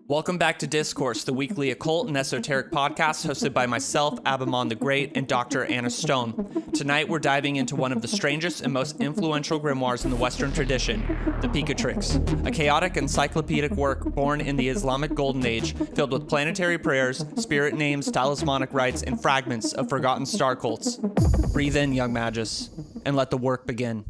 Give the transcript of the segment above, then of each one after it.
Welcome back to Discourse, the weekly occult and esoteric podcast hosted by myself, Abammon the Great, and Dr. Anna Stone. Tonight, we're diving into one of the strangest and most influential grimoires in the Western tradition, the Picatrix, a chaotic encyclopedic work born in the Islamic Golden Age, filled with planetary prayers, spirit names, talismanic rites, and fragments of forgotten star cults. Breathe in, young magus, and let the work begin.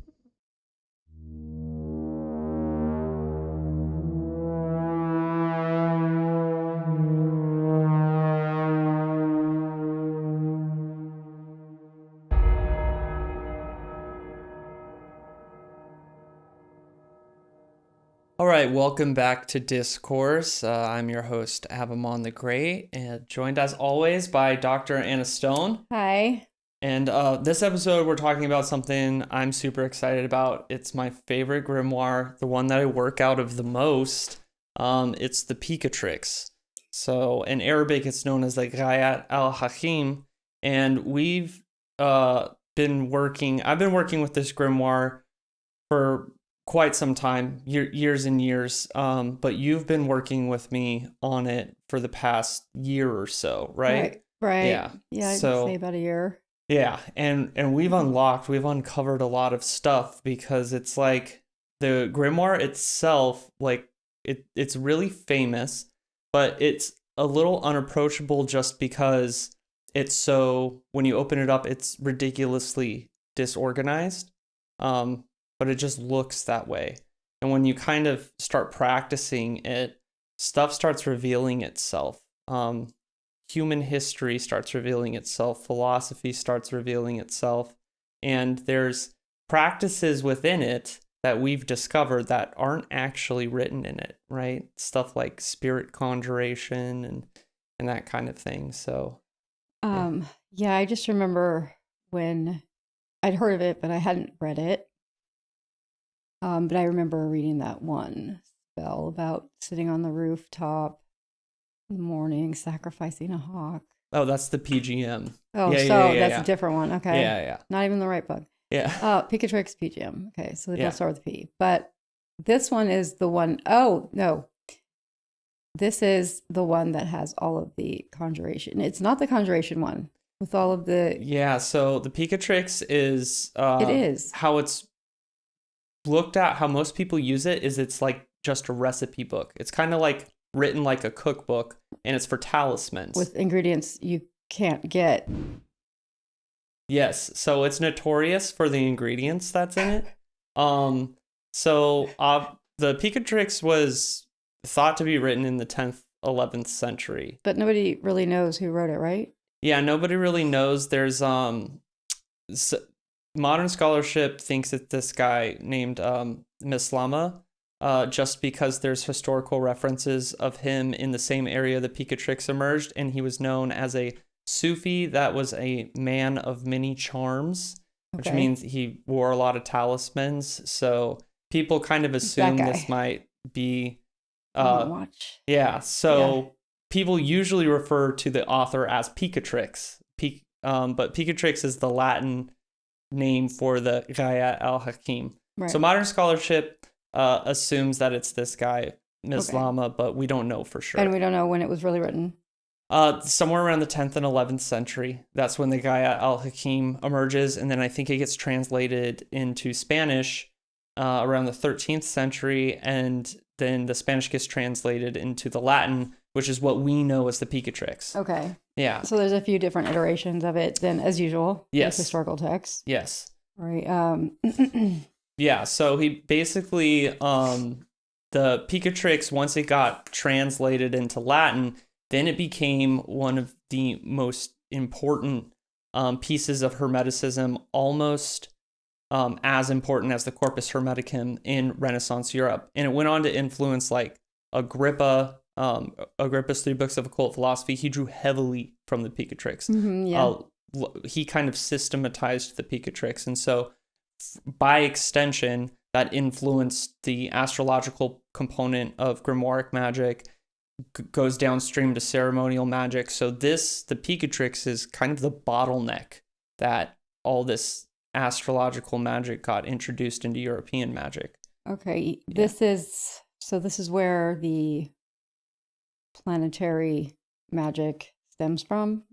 All right, welcome back to Discourse. I'm your host, Abammon the Great, and joined as always by Dr. Anna Stone. Hi. And this episode, we're talking about something I'm super excited about. It's my favorite grimoire, the one that I work out of the most. It's the Picatrix. So in Arabic, it's known as the Ghayat al-Hakim. And I've been working with this grimoire for quite some time, years and years, but you've been working with me on it for the past year or so, right? Right. Yeah. I'd So, say about a year. yeah, and we've uncovered a lot of stuff because it's like the grimoire itself, like it's really famous, but it's a little unapproachable just because when you open it up, it's ridiculously disorganized. But it just looks that way. And when you kind of start practicing it, stuff starts revealing itself. Human history starts revealing itself. Philosophy starts revealing itself. And there's practices within it that we've discovered that aren't actually written in it, right? Stuff like spirit conjuration and that kind of thing. So, yeah, I just remember when I'd heard of it, but I hadn't read it. But I remember reading that one spell about sitting on the rooftop in the morning, sacrificing a hawk. Oh, that's the PGM. Oh, that's a different one. Okay. Yeah. Not even the right book. Yeah. Picatrix PGM. Okay, so they both start with P. But this one is the one, oh, no. This is the one that has all of the conjuration. It's not the conjuration one with all of the... Yeah, so the Picatrix is... it is. How it's looked at, how most people use it is it's like just a recipe book. It's kind of like written like a cookbook, and it's for talismans. With ingredients you can't get. Yes, so it's notorious for the ingredients that's in it. The Picatrix was thought to be written in the 10th, 11th century. But nobody really knows who wrote it, right? Yeah, nobody really knows. There's modern scholarship thinks that this guy named Mislama, just because there's historical references of him in the same area the Picatrix emerged, and he was known as a Sufi that was a man of many charms, which means he wore a lot of talismans. So people kind of assume this might be... Yeah, so people usually refer to the author as Picatrix, but Picatrix is the Latin name for the Ghayat al-Hakim. Right. So modern scholarship assumes that it's this guy, Mislama, but we don't know for sure. And we don't know when it was really written. Somewhere around the 10th and 11th century. That's when the Ghayat al-Hakim emerges, and then I think it gets translated into Spanish around the 13th century, and then the Spanish gets translated into the Latin, which is what we know as the Picatrix. Okay. Yeah. So there's a few different iterations of it than as usual. Yes. With historical texts. Yes. Right. Yeah. So he basically, the Picatrix, once it got translated into Latin, then it became one of the most important pieces of Hermeticism, almost as important as the Corpus Hermeticum in Renaissance Europe. And it went on to influence like Agrippa, Agrippa's 3 books of occult philosophy. He drew heavily from the Picatrix. He kind of systematized the Picatrix. And so by extension, that influenced the astrological component of grimoire magic, goes downstream to ceremonial magic. So the Picatrix is kind of the bottleneck that all this astrological magic got introduced into European magic. Okay, this is where the planetary magic stems from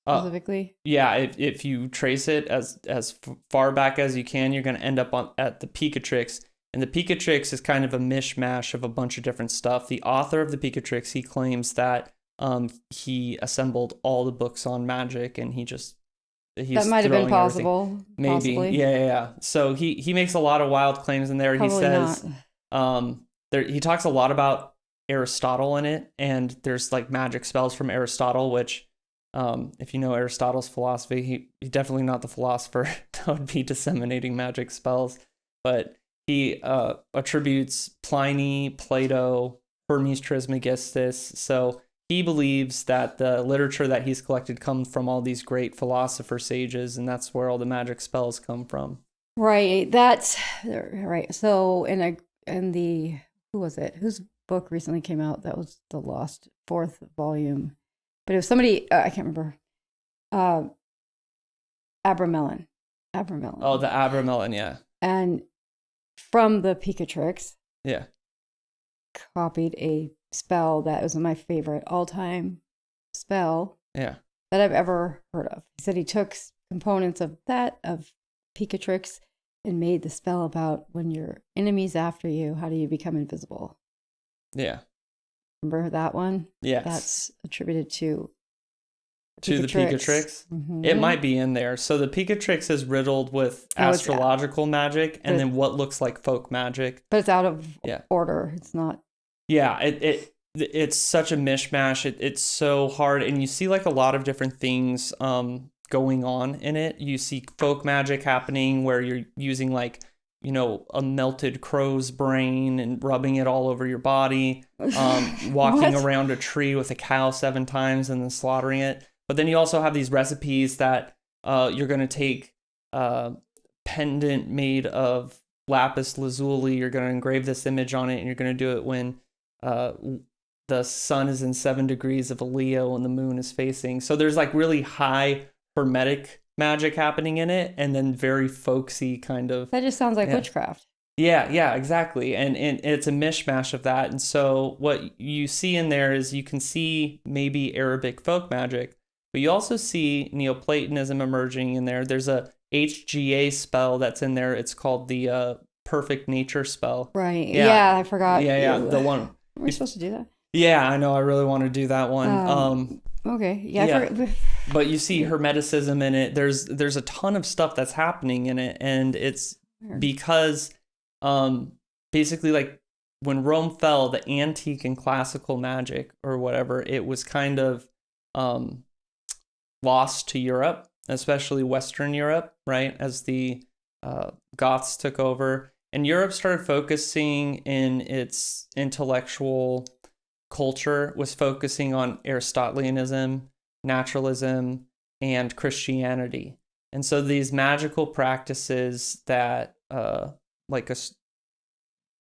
specifically? Yeah, if you trace it as far back as you can, you're going to end up at the Picatrix. And the Picatrix is kind of a mishmash of a bunch of different stuff. The author of the Picatrix, he claims that he assembled all the books on magic, and he's that might have been possible. Everything. Maybe, possibly. Yeah. So he makes a lot of wild claims in there. Probably he says, not. He talks a lot about Aristotle in it, and there's like magic spells from Aristotle, which, if you know Aristotle's philosophy, he's definitely not the philosopher that would be disseminating magic spells, but he attributes Pliny, Plato, Hermes Trismegistus. So he believes that the literature that he's collected comes from all these great philosopher sages, and that's where all the magic spells come from. Right. That's right. So in the who was it? Whose book recently came out? That was the lost 4th volume, but it was somebody I can't remember. Abammon. Oh, the Abammon, yeah. And from the Picatrix, yeah, copied a spell that was my favorite all-time spell. Yeah. That I've ever heard of. He said he took components of Picatrix and made the spell about when your enemy's after you, how do you become invisible? Yeah. Remember that one? Yes. That's attributed to the Picatrix. Mm-hmm. It might be in there. So the Picatrix is riddled with astrological magic and then what looks like folk magic. But it's out of order. It's not. Yeah, it's such a mishmash. It's so hard, and you see like a lot of different things going on in it. You see folk magic happening where you're using like, a melted crow's brain and rubbing it all over your body, walking around a tree with a cow 7 times and then slaughtering it. But then you also have these recipes that you're going to take a pendant made of lapis lazuli. You're going to engrave this image on it, and you're going to do it when the sun is in 7 degrees of a Leo and the moon is facing. So there's like really high hermetic magic happening in it, and then very folksy kind of. That just sounds like witchcraft. Yeah, exactly. And it's a mishmash of that. And so what you see in there is you can see maybe Arabic folk magic, but you also see Neoplatonism emerging in there. There's a HGA spell that's in there. It's called the perfect nature spell. Right. Yeah, I forgot. Yeah. The one. Are we supposed to do that? Yeah, I know. I really want to do that one. Okay. Yeah. But you see Hermeticism in it. There's a ton of stuff that's happening in it, and it's because basically like when Rome fell, the antique and classical magic or whatever, it was kind of lost to Europe, especially Western Europe, right? As the Goths took over, and Europe started focusing in its intellectual culture, was focusing on Aristotelianism, naturalism, and Christianity. And so these magical practices that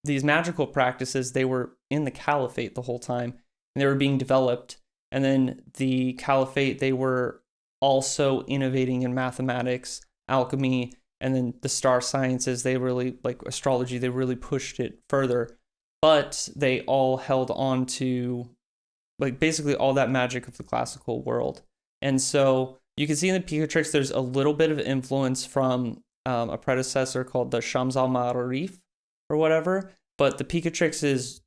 these magical practices, they were in the caliphate the whole time, and they were being developed. And then the caliphate, they were also innovating in mathematics, alchemy, and then the star sciences. They really, like astrology, they really pushed it further. But they all held on to like basically all that magic of the classical world. And so you can see in the Picatrix, there's a little bit of influence from a predecessor called the Shams al-Ma'arif or whatever. But the Shams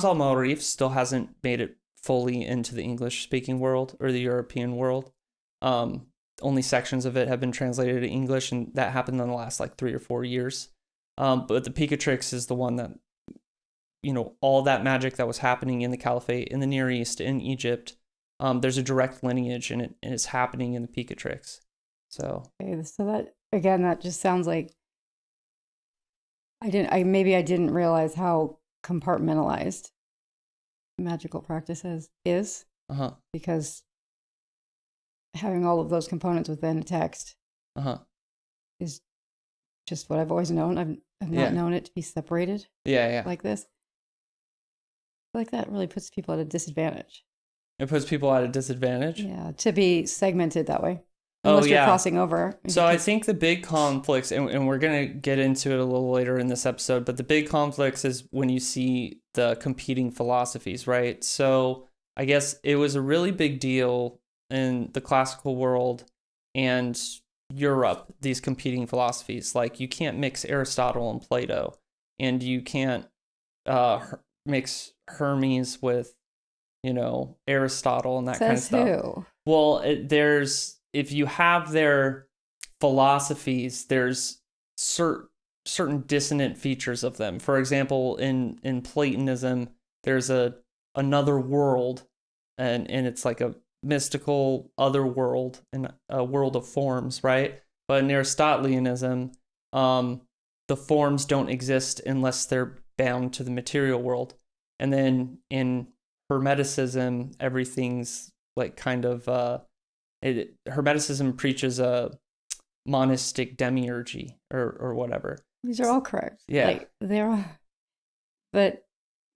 al-Ma'arif still hasn't made it fully into the English-speaking world or the European world. Only sections of it have been translated to English, and that happened in the last like 3 or 4 years. But the Picatrix is the one that, all that magic that was happening in the Caliphate, in the Near East, in Egypt, there's a direct lineage in it, and it's happening in the Picatrix. So that again, that just sounds like I didn't realize how compartmentalized magical practices is, because having all of those components within a text is just what I've always known. I've not known it to be separated. Like this. I feel like that really puts people at a disadvantage. It puts people at a disadvantage? Yeah, to be segmented that way. Unless you're crossing over. So I think the big conflicts, and we're going to get into it a little later in this episode, but the big conflicts is when you see the competing philosophies, right? So I guess it was a really big deal in the classical world and Europe, these competing philosophies. Like, you can't mix Aristotle and Plato, and you can't mix Hermes with, Aristotle and that kind of Says stuff. who? Well, if you have their philosophies, there's certain dissonant features of them. For example, in Platonism, there's another world, and it's like a mystical other world and a world of forms, right? But in Aristotelianism, the forms don't exist unless they're bound to the material world. And then in Hermeticism, everything's like kind of Hermeticism preaches a monistic demiurgy or whatever. These are all correct. Yeah. Like, they're all, but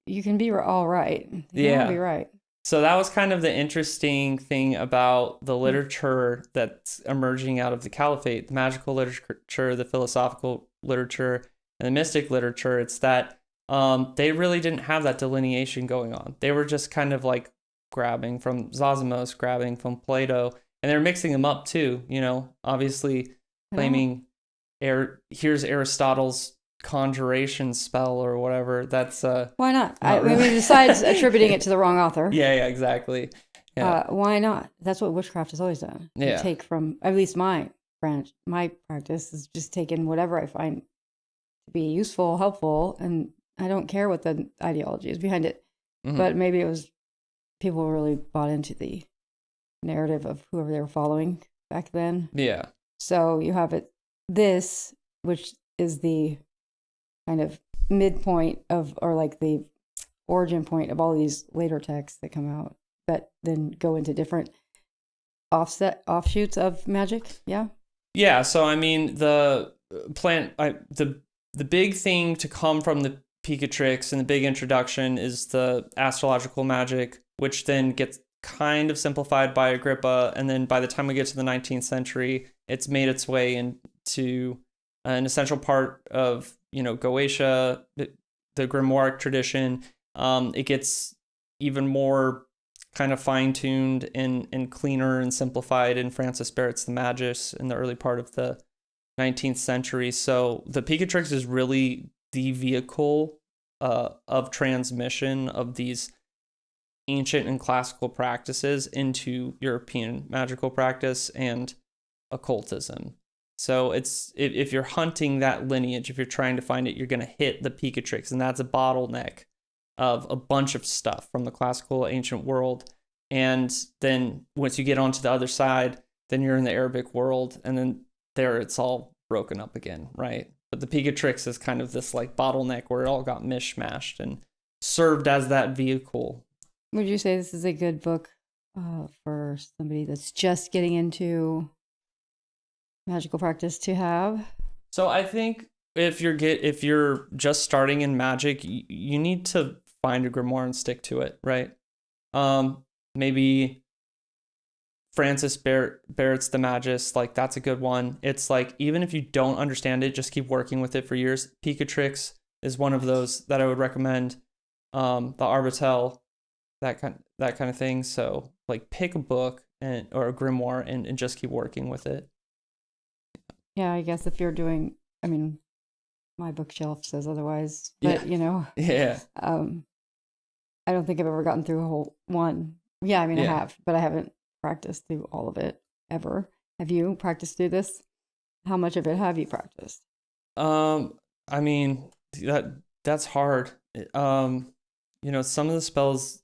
you can be all right. You Yeah. can be right. So that was kind of the interesting thing about the literature that's emerging out of the caliphate, the magical literature, the philosophical literature, and the mystic literature. It's that they really didn't have that delineation going on. They were just kind of like grabbing from Zosimus, grabbing from Plato, and they're mixing them up too, obviously claiming here's Aristotle's conjuration spell or whatever. That's why not? really. Besides attributing it to the wrong author. Yeah, exactly. Yeah. Why not? That's what witchcraft has always done. Yeah. You take from, at least my practice is just taking whatever I find to be useful, helpful, and I don't care what the ideology is behind it. Mm-hmm. But maybe it was people really bought into the narrative of whoever they were following back then. Yeah. So you have this, which is the kind of midpoint of, or like the origin point of all these later texts that come out, but then go into different offshoots of magic. Yeah. Yeah. So I mean, the big thing to come from the Picatrix and the big introduction is the astrological magic, which then gets kind of simplified by Agrippa, and then by the time we get to the 19th century, it's made its way into an essential part of Goetia, the Grimoire tradition. It gets even more kind of fine-tuned and cleaner and simplified in Francis Barrett's The Magus in the early part of the 19th century. So the Picatrix is really the vehicle of transmission of these ancient and classical practices into European magical practice and occultism. So it's if you're hunting that lineage, if you're trying to find it, you're going to hit the Picatrix, and that's a bottleneck of a bunch of stuff from the classical ancient world. And then once you get onto the other side, then you're in the Arabic world, and then there it's all broken up again, right? But the Picatrix is kind of this like bottleneck where it all got mishmashed and served as that vehicle. Would you say this is a good book for somebody that's just getting into magical practice to have? So I think if you're just starting in magic, you need to find a grimoire and stick to it, right? Maybe Francis Barrett's The Magus, like that's a good one. It's like, even if you don't understand it, just keep working with it for years. Picatrix is one of those that I would recommend. The Arbitel, that kind of thing. So like pick a book or a grimoire and just keep working with it. Yeah, I guess if you're doing, I mean, my bookshelf says otherwise, but Yeah. I don't think I've ever gotten through a whole one. Yeah, I mean, Yeah. I have, but I haven't practiced through all of it ever. Have you practiced through this? How much of it have you practiced? I mean, that's hard. Some of the spells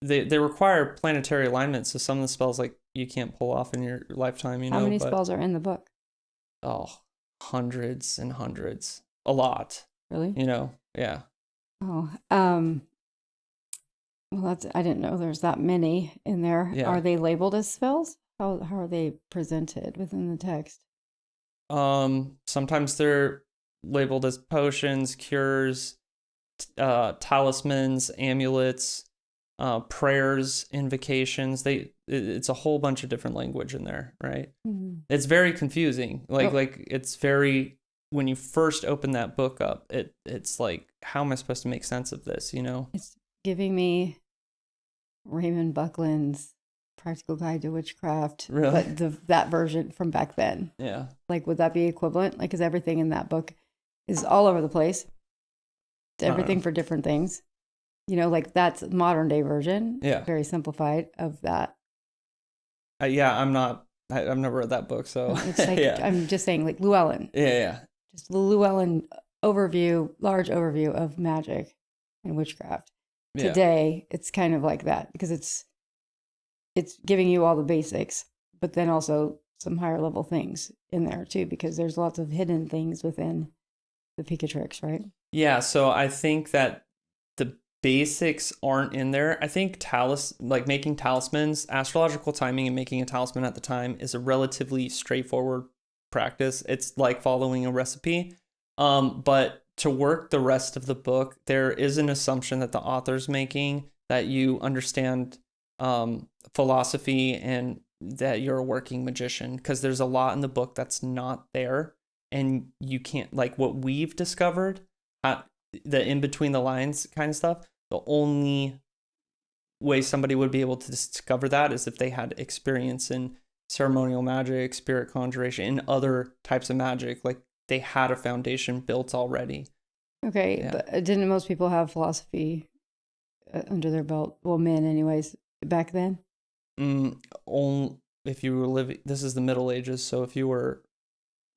they require planetary alignment, so some of the spells like you can't pull off in your lifetime, How many spells are in the book? Oh, hundreds and hundreds. A lot. Really? Yeah. Oh, well, I didn't know there's that many in there. Yeah. Are they labeled as spells? How are they presented within the text? Sometimes they're labeled as potions, cures, talismans, amulets, prayers, invocations. It's a whole bunch of different language in there, right? Mm-hmm. It's very confusing. Like it's very, when you first open that book up, it's like, how am I supposed to make sense of this? It's giving me Raymond Buckland's Practical Guide to Witchcraft. Really? But that version from back then. Yeah. Like, would that be equivalent? Like, because everything in that book is all over the place. Everything for different things. You know, like that's modern day version. Yeah. Very simplified of that. Yeah, I've never read that book, so It's like, yeah. I'm just saying, like Llewellyn. Yeah. Just the Llewellyn large overview of magic and witchcraft. Yeah. Today, it's kind of like that because it's giving you all the basics, but then also some higher level things in there too, because there's lots of hidden things within the Picatrix, right? Yeah, so I think that the basics aren't in there. I think like making talismans, astrological timing and making a talisman at the time is a relatively straightforward practice. It's like following a recipe. But to work the rest of the book, there is an assumption that the author's making that you understand philosophy and that you're a working magician, because there's a lot in the book that's not there, and you can't, like what we've discovered, the in between the lines kind of stuff. The only way somebody would be able to discover that is if they had experience in ceremonial magic, spirit conjuration, and other types of magic. Like they had a foundation built already. Okay, Yeah. but didn't most people have philosophy under their belt? Well, men, anyways, back then. Only if you were living. This is the Middle Ages, so if you were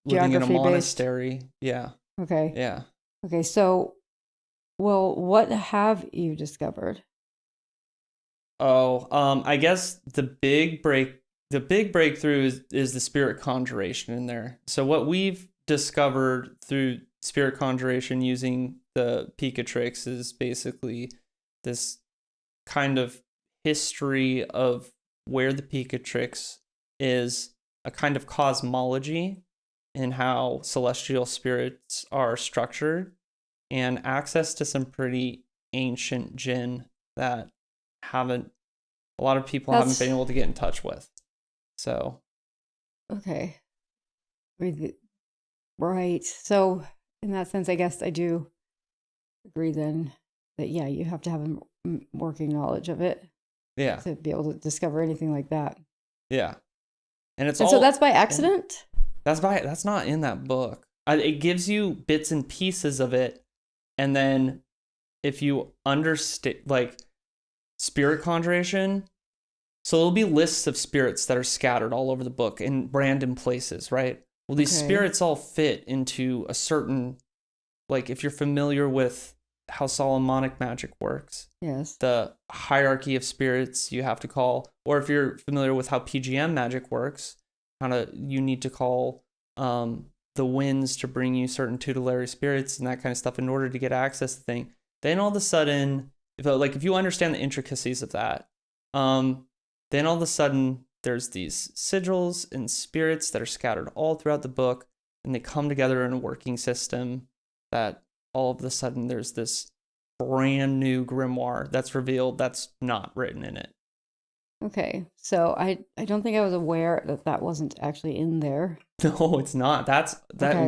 living in a monastery, yeah. Okay. Yeah. Okay, so, well, what have you discovered? Oh, I guess the big breakthrough is the spirit conjuration in there. So what we've discovered through spirit conjuration using the Picatrix is basically this kind of history of where the Picatrix is, a kind of cosmology and how celestial spirits are structured, and access to some pretty ancient Djinn that a lot of people haven't been able to get in touch with. So okay, right. So in that sense, I guess I do agree then that yeah, you have to have a working knowledge of it, yeah, to be able to discover anything like that. Yeah, and so that's by accident. That's not in that book. It gives you bits and pieces of it, and then if you understand, like spirit conjuration, so there'll be lists of spirits that are scattered all over the book in random places, right? Well, these spirits all fit into a certain, like if you're familiar with how Solomonic magic works, yes, the hierarchy of spirits you have to call, or if you're familiar with how PGM magic works, kind of you need to call the winds to bring you certain tutelary spirits and that kind of stuff in order to get access to the thing. Then all of a sudden, if you understand the intricacies of that, then all of a sudden there's these sigils and spirits that are scattered all throughout the book, and they come together in a working system that all of a sudden there's this brand new grimoire that's revealed that's not written in it. Okay, so I don't think I was aware that wasn't actually in there. No, it's not.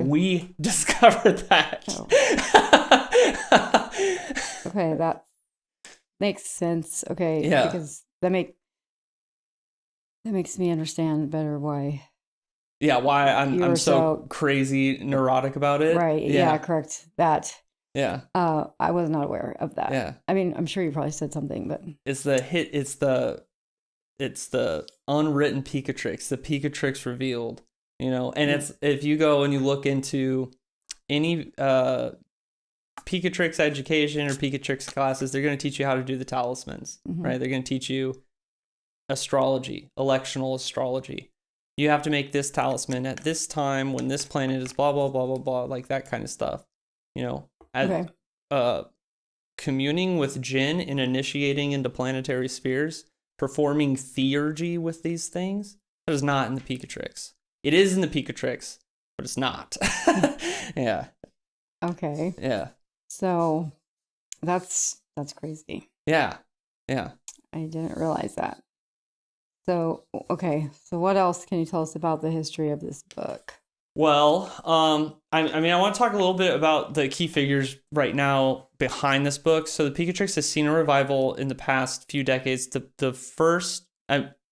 We discovered that. Oh. Okay, that makes sense. Okay, yeah, because that makes me understand better why. Yeah, why I'm so crazy neurotic about it. Right. Yeah, correct. That. Yeah. I was not aware of that. Yeah. I mean, I'm sure you probably said something, but it's the unwritten Picatrix, the Picatrix revealed, and it's, if you go and you look into any Picatrix education or Picatrix classes, they're going to teach you how to do the talismans, right? They're going to teach you astrology, electional astrology. You have to make this talisman at this time when this planet is blah, blah, blah, blah, blah, like that kind of stuff, communing with Djinn and initiating into planetary spheres, performing theurgy with these things. That is not in the Picatrix. It is in the Picatrix, but it's not. Yeah. Okay. Yeah. So that's crazy. Yeah. Yeah. I didn't realize that. So, okay. So what else can you tell us about the history of this book? Well, I mean, I want to talk a little bit about the key figures right now behind this book. So the Picatrix has seen a revival in the past few decades. The first,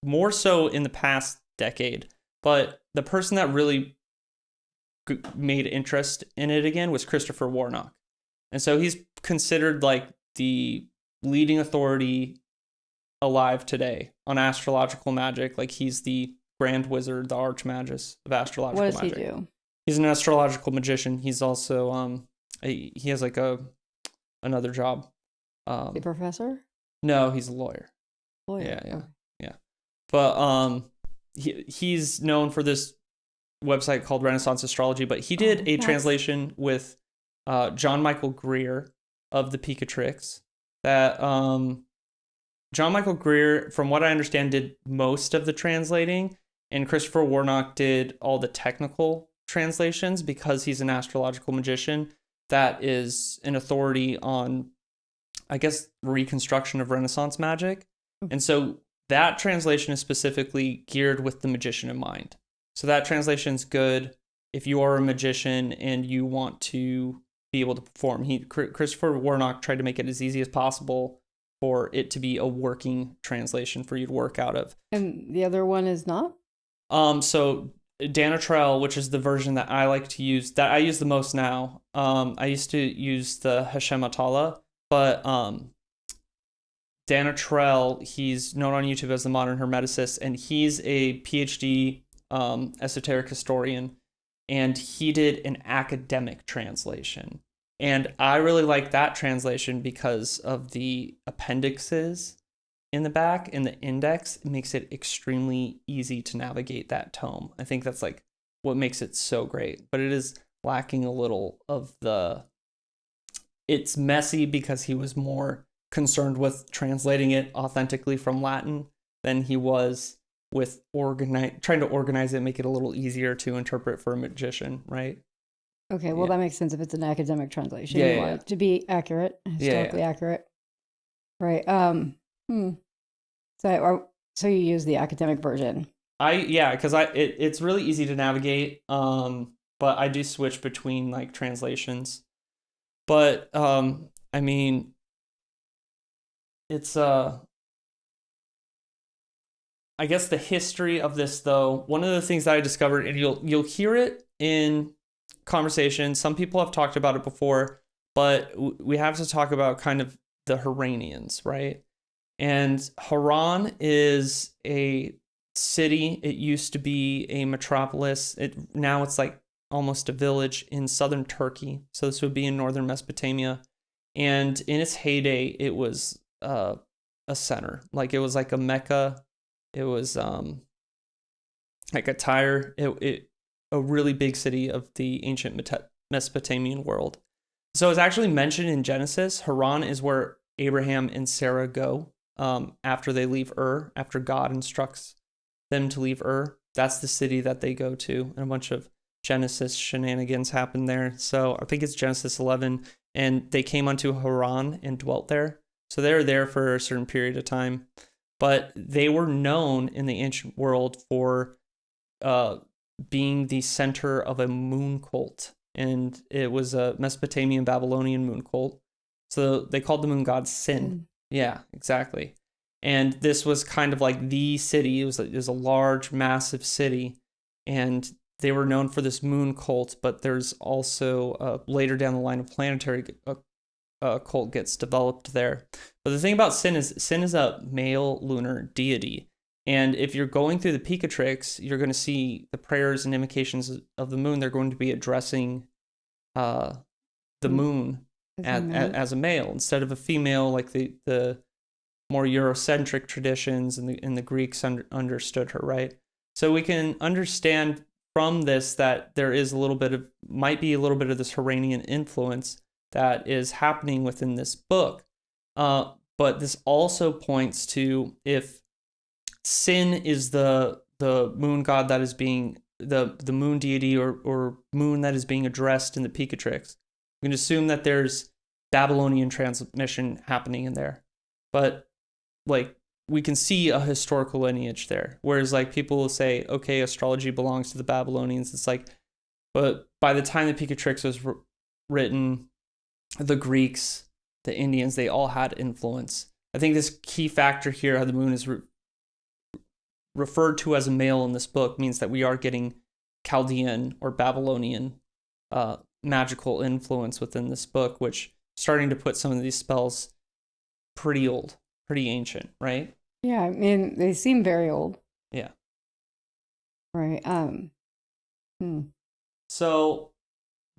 more so in the past decade, but the person that really made interest in it again was Christopher Warnock. And so he's considered like the leading authority alive today on astrological magic. Like he's the grand wizard, the archmagus of astrological magic. What does he do? He's an astrological magician. He's also he has like another job. A professor? No, he's a lawyer. Lawyer. Yeah. Okay. Yeah. But he's known for this website called Renaissance Astrology, but he did a translation with John Michael Greer of the Picatrix that John Michael Greer, from what I understand, did most of the translating, and Christopher Warnock did all the technical translations because he's an astrological magician that is an authority on, I guess, reconstruction of Renaissance magic. And so that translation is specifically geared with the magician in mind. So that translation's good if you are a magician and you want to be able to perform. Christopher Warnock tried to make it as easy as possible for it to be a working translation for you to work out of. And the other one is not? So Danatrell, which is the version that I like to use, that I use the most now. I used to use the Hashem Atala, but Danatrell, he's known on YouTube as the modern Hermeticist, and he's a PhD esoteric historian, and he did an academic translation. And I really like that translation because of the appendixes in the back and the index. It makes it extremely easy to navigate that tome. I think that's like what makes it so great, but it is lacking a little of it's messy because he was more concerned with translating it authentically from Latin than he was with trying to organize it and make it a little easier to interpret for a magician, right? Okay, well, that makes sense if it's an academic translation. Yeah, you want it to be accurate, historically accurate. Right. So you use the academic version. Because it's really easy to navigate. But I do switch between like translations. But I mean, it's I guess the history of this, though, one of the things that I discovered, and you'll hear it in conversation. Some people have talked about it before, but we have to talk about kind of the Harranians, right? And Harran is a city. It used to be a metropolis. Now it's like almost a village in southern Turkey. So this would be in northern Mesopotamia. And in its heyday, it was a center. Like it was like a Mecca. It was like a Tyre. A really big city of the ancient Mesopotamian world. So it's actually mentioned in Genesis. Harran is where Abraham and Sarah go after they leave Ur, after God instructs them to leave Ur. That's the city that they go to, and a bunch of Genesis shenanigans happen there. So I think it's Genesis 11, and they came unto Harran and dwelt there. So they were there for a certain period of time, but they were known in the ancient world for being the center of a moon cult, and it was a Mesopotamian Babylonian moon cult. So they called the moon god Sin. Yeah, exactly. And this was kind of like the city. It was a large, massive city, and they were known for this moon cult. But there's also later down the line, a planetary cult gets developed there. But the thing about Sin is a male lunar deity. And if you're going through the Picatrix, you're going to see the prayers and invocations of the moon. They're going to be addressing the moon as a male instead of a female, like the more Eurocentric traditions and the Greeks understood her, right? So we can understand from this that there is might be a little bit of this Harranian influence that is happening within this book. But this also points to if Sin is the moon god that is being the moon deity or moon that is being addressed in the Picatrix, we can assume that there's Babylonian transmission happening in there. But like we can see a historical lineage there. Whereas like people will say, okay, astrology belongs to the Babylonians. It's like But by the time the Picatrix was written, the Greeks, the Indians, they all had influence. I think this key factor here, how the moon is referred to as a male in this book, means that we are getting Chaldean or Babylonian magical influence within this book, which starting to put some of these spells pretty old, pretty ancient, right? Yeah, I mean, they seem very old. Yeah. Right. So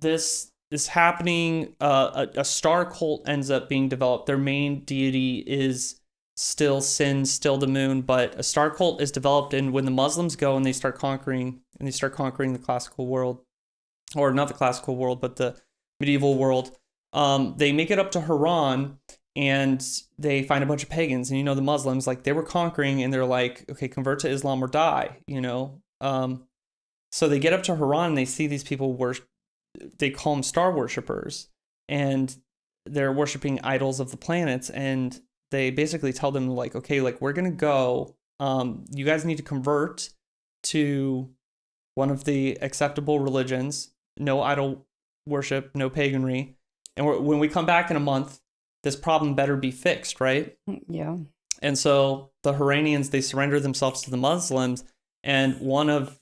this is happening. A star cult ends up being developed. Their main deity is still Sin, still the moon, but a star cult is developed. And when the Muslims go and they start conquering the classical world, or not the classical world, but the medieval world, they make it up to Harran and they find a bunch of pagans. And the Muslims, like, they were conquering and they're like, okay, convert to Islam or die, So they get up to Harran and they see these people they call them star worshippers, and they're worshiping idols of the planets. And they basically tell them, like, okay, like, we're going to go, you guys need to convert to one of the acceptable religions, no idol worship, no paganry. And when we come back in a month, this problem better be fixed, right? Yeah. And so the Harranians, they surrender themselves to the Muslims, and one of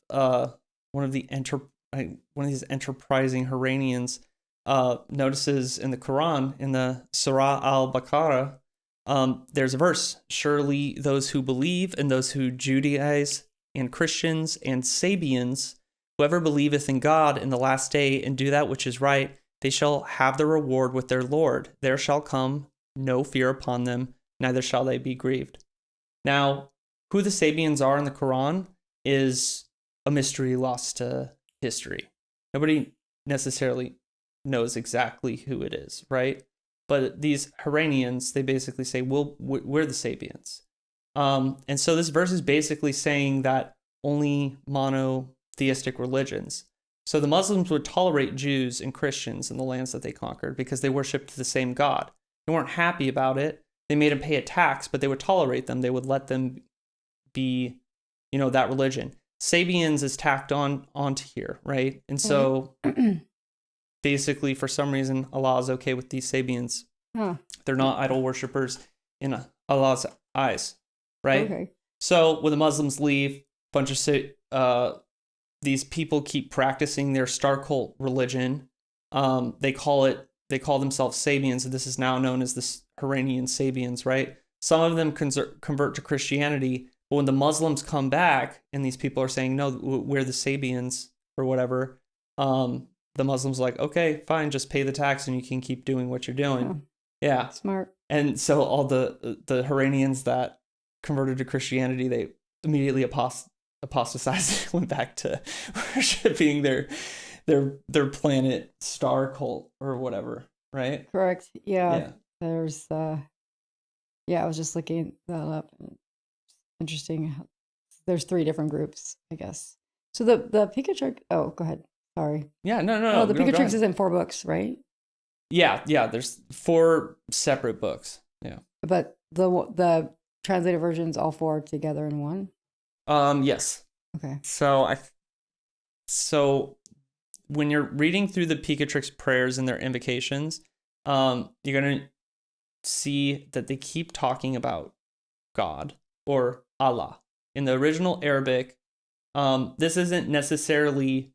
these enterprising Harranians notices in the Quran, in the Surah al-Baqarah, there's a verse: surely those who believe and those who Judaize, and Christians and Sabians, whoever believeth in God in the last day and do that which is right, they shall have the reward with their Lord. There shall come no fear upon them, neither shall they be grieved. Now, who the Sabians are in the Quran is a mystery lost to history. Nobody necessarily knows exactly who it is, right? But these Harranians, they basically say, we're the Sabians. And so this verse is basically saying that only monotheistic religions. So the Muslims would tolerate Jews and Christians in the lands that they conquered because they worshipped the same God. They weren't happy about it. They made them pay a tax, but they would tolerate them. They would let them be, that religion. Sabians is tacked onto here, right? And so basically, for some reason, Allah is okay with these Sabians. Huh. They're not idol worshippers in Allah's eyes, right? Okay. So when the Muslims leave, a bunch of these people keep practicing their star cult religion. They call themselves Sabians, and this is now known as the Harranian Sabians, right? Some of them convert to Christianity, but when the Muslims come back and these people are saying, no, we're the Sabians or whatever, the Muslims are like, okay, fine, just pay the tax and you can keep doing what you're doing. Yeah. Smart. And so all the Harranians that converted to Christianity, they immediately apostatized, went back to worshiping their planet star cult or whatever, right? Correct. Yeah. There's I was just looking that up. Interesting. There's 3 different groups, I guess. So the Picatrix. Oh, go ahead. Sorry. Yeah. No. The Picatrix is in 4 books, right? Yeah. There's 4 separate books. Yeah. But the translated versions, all 4 together in one. Yes. Okay. So when you're reading through the Picatrix prayers and their invocations, you're gonna see that they keep talking about God or Allah. In the original Arabic, this isn't necessarily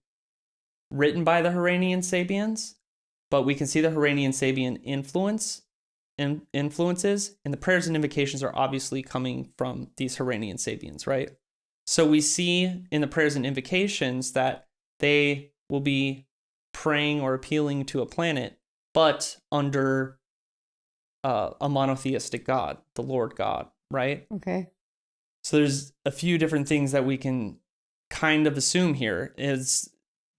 written by the Harranian Sabians, but we can see the Harranian Sabian influences, and the prayers and invocations are obviously coming from these Harranian Sabians, right? So we see in the prayers and invocations that they will be praying or appealing to a planet, but under a monotheistic God, the Lord God, right? Okay. So there's a few different things that we can kind of assume here is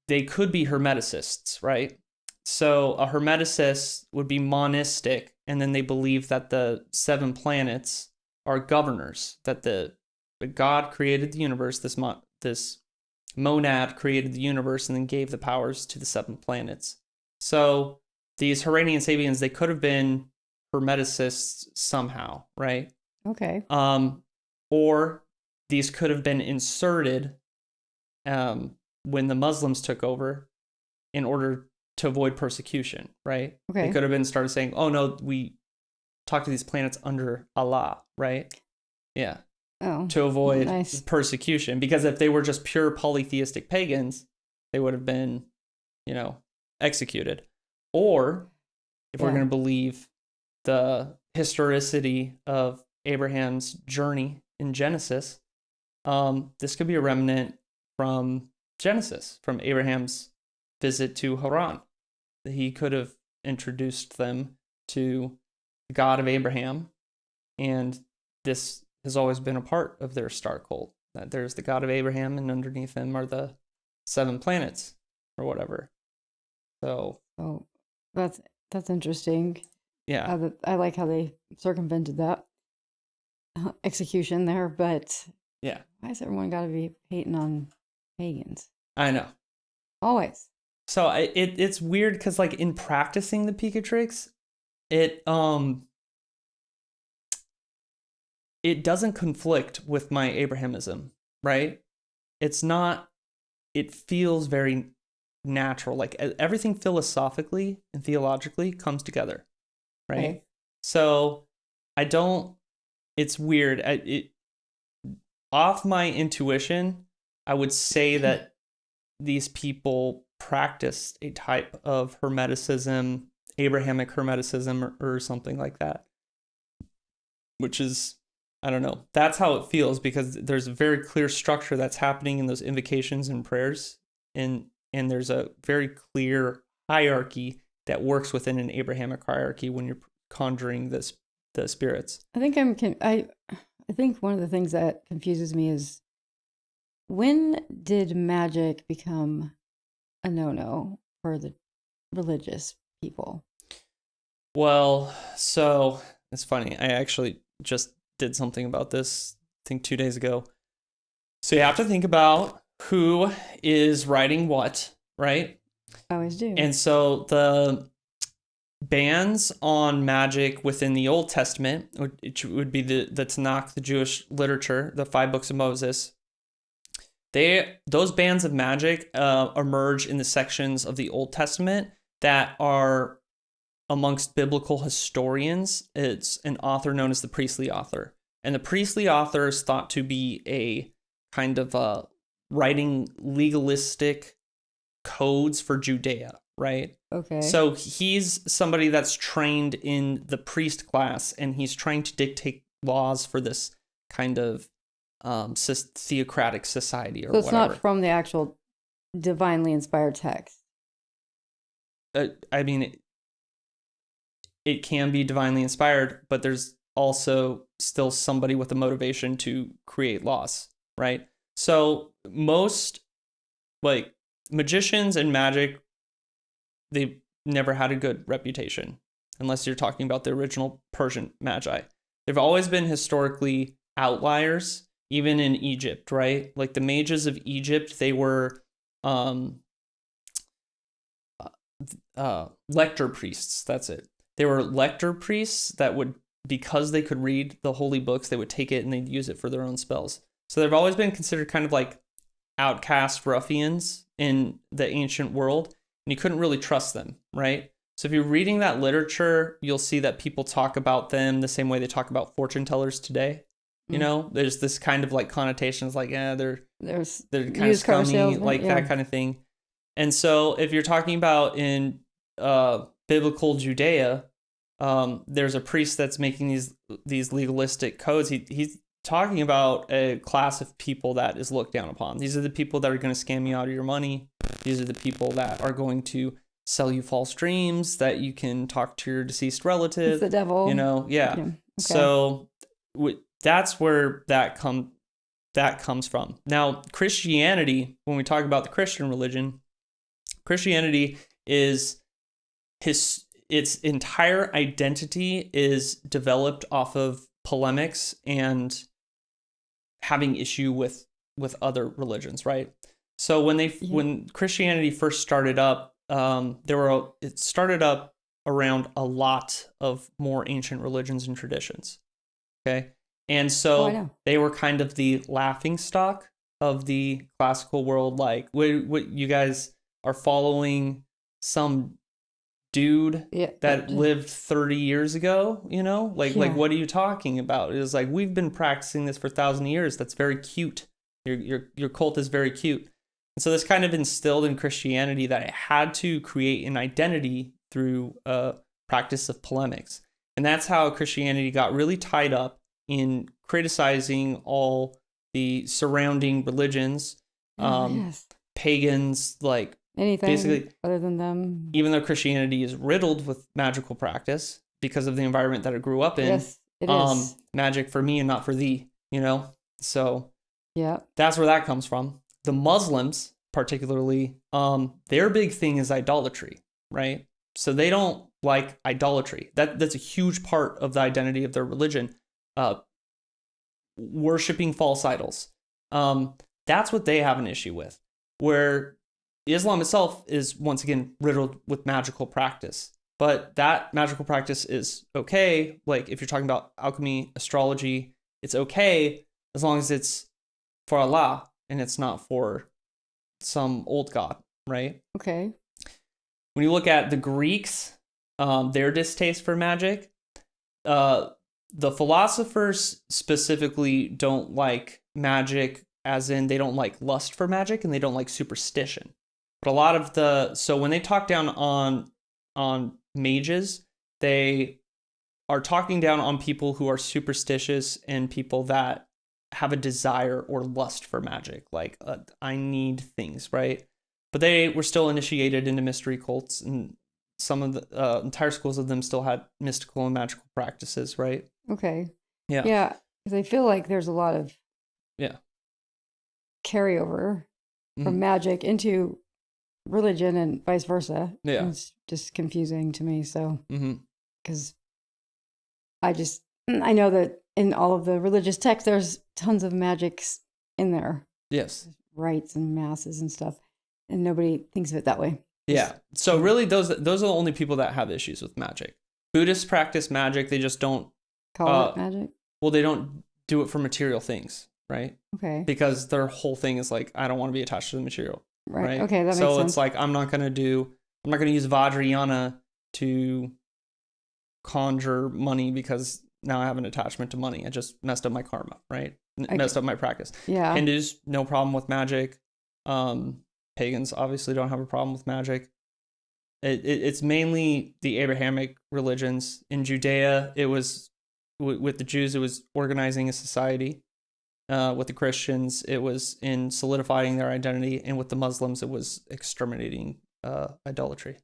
they could be Hermeticists, right? So a Hermeticist would be monistic, and then they believe that the 7 planets are governors, that the God created the universe, this monad created the universe and then gave the powers to the 7 planets. So these Harranian Sabians, they could have been Hermeticists somehow, right? Okay. Or these could have been inserted when the Muslims took over, in order to avoid persecution, right? Okay. They could have been started saying, oh no, we talk to these planets under Allah, right? Yeah. Oh, to avoid nice. persecution. Because if they were just pure polytheistic pagans, they would have been, executed. Or if we're going to believe the historicity of Abraham's journey in Genesis, this could be a remnant from Genesis, from Abraham's visit to Harran. He could have introduced them to the God of Abraham, and this has always been a part of their star cult. That there's the God of Abraham, and underneath him are the 7 planets, or whatever. So, that's interesting. Yeah, I like how they circumvented that execution there, but yeah, why has everyone got to be hating on pagans? I know. Always. So it's weird because like in practicing the Picatrix, it doesn't conflict with my Abrahamism, right? It's not. It feels very natural. Like everything philosophically and theologically comes together, right? Okay. So I don't. It's weird. Off my intuition, I would say that these people practiced a type of Hermeticism, Abrahamic Hermeticism, or something like that, which is, I don't know. That's how it feels, because there's a very clear structure that's happening in those invocations and prayers, and there's a very clear hierarchy that works within an Abrahamic hierarchy when you're conjuring the spirits. I think I think one of the things that confuses me is, when did magic become a no-no for the religious people? Well, so it's funny. I actually just did something about this, I think 2 days ago. So you have to think about who is writing what, right? I always do. And so the bans on magic within the Old Testament, which would be the Tanakh, the Jewish literature, the 5 books of Moses, those bans of magic emerge in the sections of the Old Testament that are amongst biblical historians. It's an author known as the priestly author. And the priestly author is thought to be a kind of writing legalistic codes for Judea, right? Okay. So he's somebody that's trained in the priest class, and he's trying to dictate laws for this kind of theocratic society or so it's whatever. not from the actual divinely inspired text. I mean, it can be divinely inspired, but there's also still somebody with a motivation to create laws, right? So most like magicians and magic, they've never had a good reputation, unless you're talking about the original Persian magi. They've always been historically outliers, even in Egypt, right? Like the mages of Egypt, they were lector priests. That's it. They were lector priests that would, because they could read the holy books, they would take it and they'd use it for their own spells. So they've always been considered kind of like outcast ruffians in the ancient world, and you couldn't really trust them, right? So if you're reading that literature, you'll see that people talk about them the same way they talk about fortune tellers today. You know, there's this kind of like connotations like, they're kind of scummy, like that kind of thing. And so if you're talking about in biblical Judea, there's a priest that's making these legalistic codes. He's talking about a class of people that is looked down upon. These are the people that are going to scam you out of your money. These are the people that are going to sell you false dreams that you can talk to your deceased relative. It's the devil. You know, yeah. Okay. So that's where that comes from. Now, Christianity, when we talk about the Christian religion, Christianity is its entire identity is developed off of polemics and having issue with other religions, right? So when Christianity first started up, it started up around a lot of more ancient religions and traditions. Okay. And so they were kind of the laughing stock of the classical world. Like what you guys are following some dude that lived 30 years ago, like what are you talking about? It's like, we've been practicing this for 1,000 years. That's very cute. Your cult is very cute. And so this kind of instilled in Christianity that it had to create an identity through a practice of polemics. And that's how Christianity got really tied up in criticizing all the surrounding religions, pagans, like anything basically other than them. Even though Christianity is riddled with magical practice because of the environment that it grew up in. Yes, it is. Magic for me and not for thee, So yeah, that's where that comes from. The Muslims, particularly, their big thing is idolatry, right? So they don't like idolatry. That's a huge part of the identity of their religion. Worshipping false idols. That's what they have an issue with. Where Islam itself is, once again, riddled with magical practice. But that magical practice is okay. Like, if you're talking about alchemy, astrology, it's okay as long as it's for Allah and it's not for some old god, right? Okay. When you look at the Greeks, their distaste for magic, the philosophers specifically don't like magic, as in they don't like lust for magic and they don't like superstition. But a lot of so when they talk down on mages, they are talking down on people who are superstitious and people that have a desire or lust for magic. Like, I need things, right? But they were still initiated into mystery cults, and some of the entire schools of them still had mystical and magical practices, right? Okay. Yeah. Yeah, because I feel like there's a lot of carryover from magic into religion and vice versa. Yeah. And it's just confusing to me. So, because I know that in all of the religious texts, there's tons of magics in there. Yes. Rites and masses and stuff. And nobody thinks of it that way. Yeah. So really those are the only people that have issues with magic. Buddhists practice magic. They just don't call it magic. Well, they don't do it for material things, right? Okay. Because their whole thing is like, I don't want to be attached to the material. Right. Okay, that makes sense. So it's like, I'm not going to use Vajrayana to conjure money because now I have an attachment to money. I just messed up my karma, right? Messed up my practice. Yeah. Hindus, no problem with magic. Pagans obviously don't have a problem with magic. It's mainly the Abrahamic religions. In Judea, it was, with the Jews, it was organizing a society. With the Christians, it was in solidifying their identity. And with the Muslims, it was exterminating idolatry.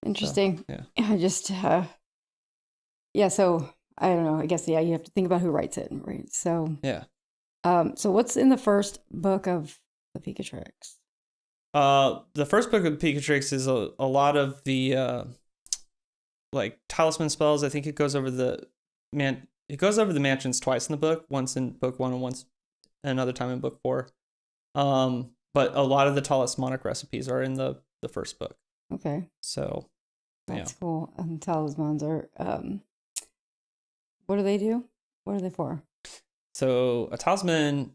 Interesting. So, yeah. I just, so I don't know. I guess, you have to think about who writes it, right? So, yeah. So what's in the first book of the Picatrix? The first book of Picatrix is a lot of the like talisman spells. I think it goes over the mansions twice in the book, once in book 1 and once another time in book 4. But a lot of the talismanic recipes are in the first book. Okay. So that's cool. And talismans are what do they do? What are they for? So a talisman,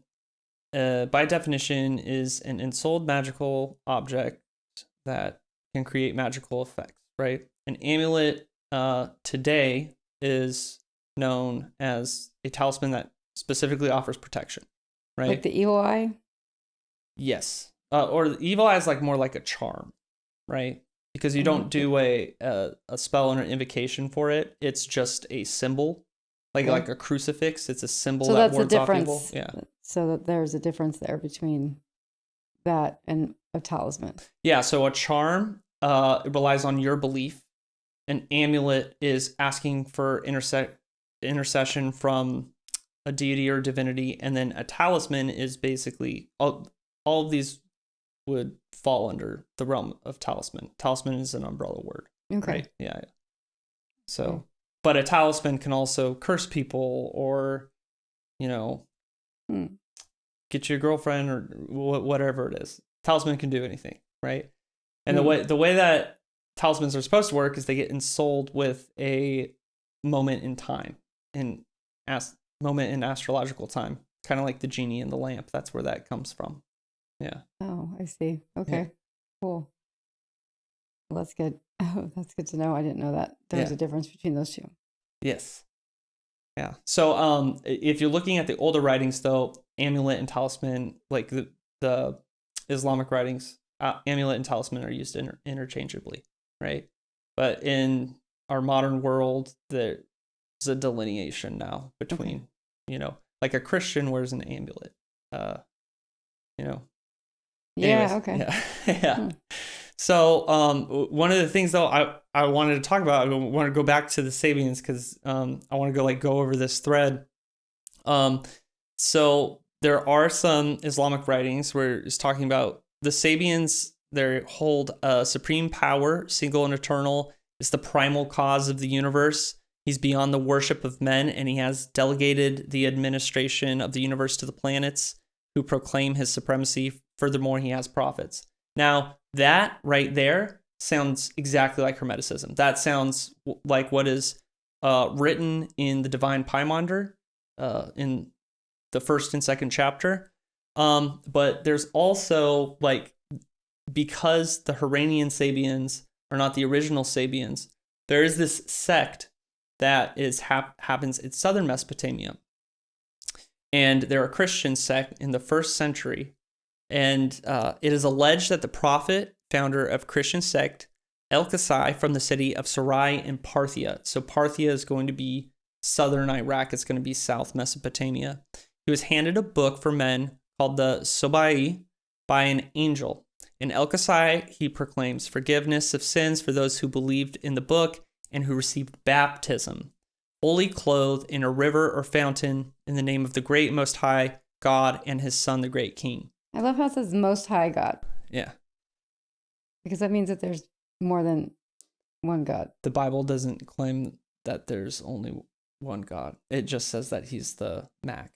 by definition, is an ensouled magical object that can create magical effects, right? An amulet today is known as a talisman that specifically offers protection, right? Like the evil eye? Yes. Or the evil eye is like more like a charm, right? Because you don't do a spell and an invocation for it. It's just a symbol. Like a crucifix, it's a symbol that wards off evil. Yeah. So that there's a difference there between that and a talisman. Yeah, so a charm it relies on your belief. An amulet is asking for intercession from a deity or divinity, and then a talisman is basically all of these would fall under the realm of talisman. Talisman is an umbrella word. Okay. Right? Yeah. So, but a talisman can also curse people or, get your girlfriend or whatever it is. Talisman can do anything, right? And the way that talismans are supposed to work is they get ensouled with a moment in time, moment in astrological time, kind of like the genie in the lamp. That's where that comes from. Yeah. Oh, I see. Okay. Cool. Well, that's good. Oh, that's good to know. I didn't know that there was a difference between those two. Yes. Yeah. So if you're looking at the older writings, though, amulet and talisman, like the Islamic writings, amulet and talisman are used interchangeably, right? But in our modern world, there's a delineation now between, like a Christian wears an amulet, you know. Yeah, Anyways, okay. Yeah. Yeah. So one of the things though I wanted to talk about, I want to go back to the Sabians because I want to go over this thread. So there are some Islamic writings where it's talking about the Sabians. They hold a supreme power, single and eternal. It's the primal cause of the universe. He's beyond the worship of men, and he has delegated the administration of the universe to the planets who proclaim his supremacy. Furthermore, he has prophets. Now, that right there sounds exactly like Hermeticism. That sounds like what is written in the Divine Pymander in the first and second chapter. But there's also, like, because the Harranian Sabians are not the original Sabians, there is this sect that happens in southern Mesopotamia. And they're a Christian sect in the 1st century. And it is alleged that the prophet, founder of Christian sect, El-Kasai, from the city of Sarai in Parthia. So Parthia is going to be southern Iraq. It's going to be South Mesopotamia. He was handed a book for men called the Sobai by an angel. In El-Kasai, he proclaims forgiveness of sins for those who believed in the book and who received baptism, fully clothed in a river or fountain in the name of the great Most High God and his son, the great King. I love how it says Most High God. Yeah. Because that means that there's more than one God. The Bible doesn't claim that there's only one God. It just says that he's the Mac,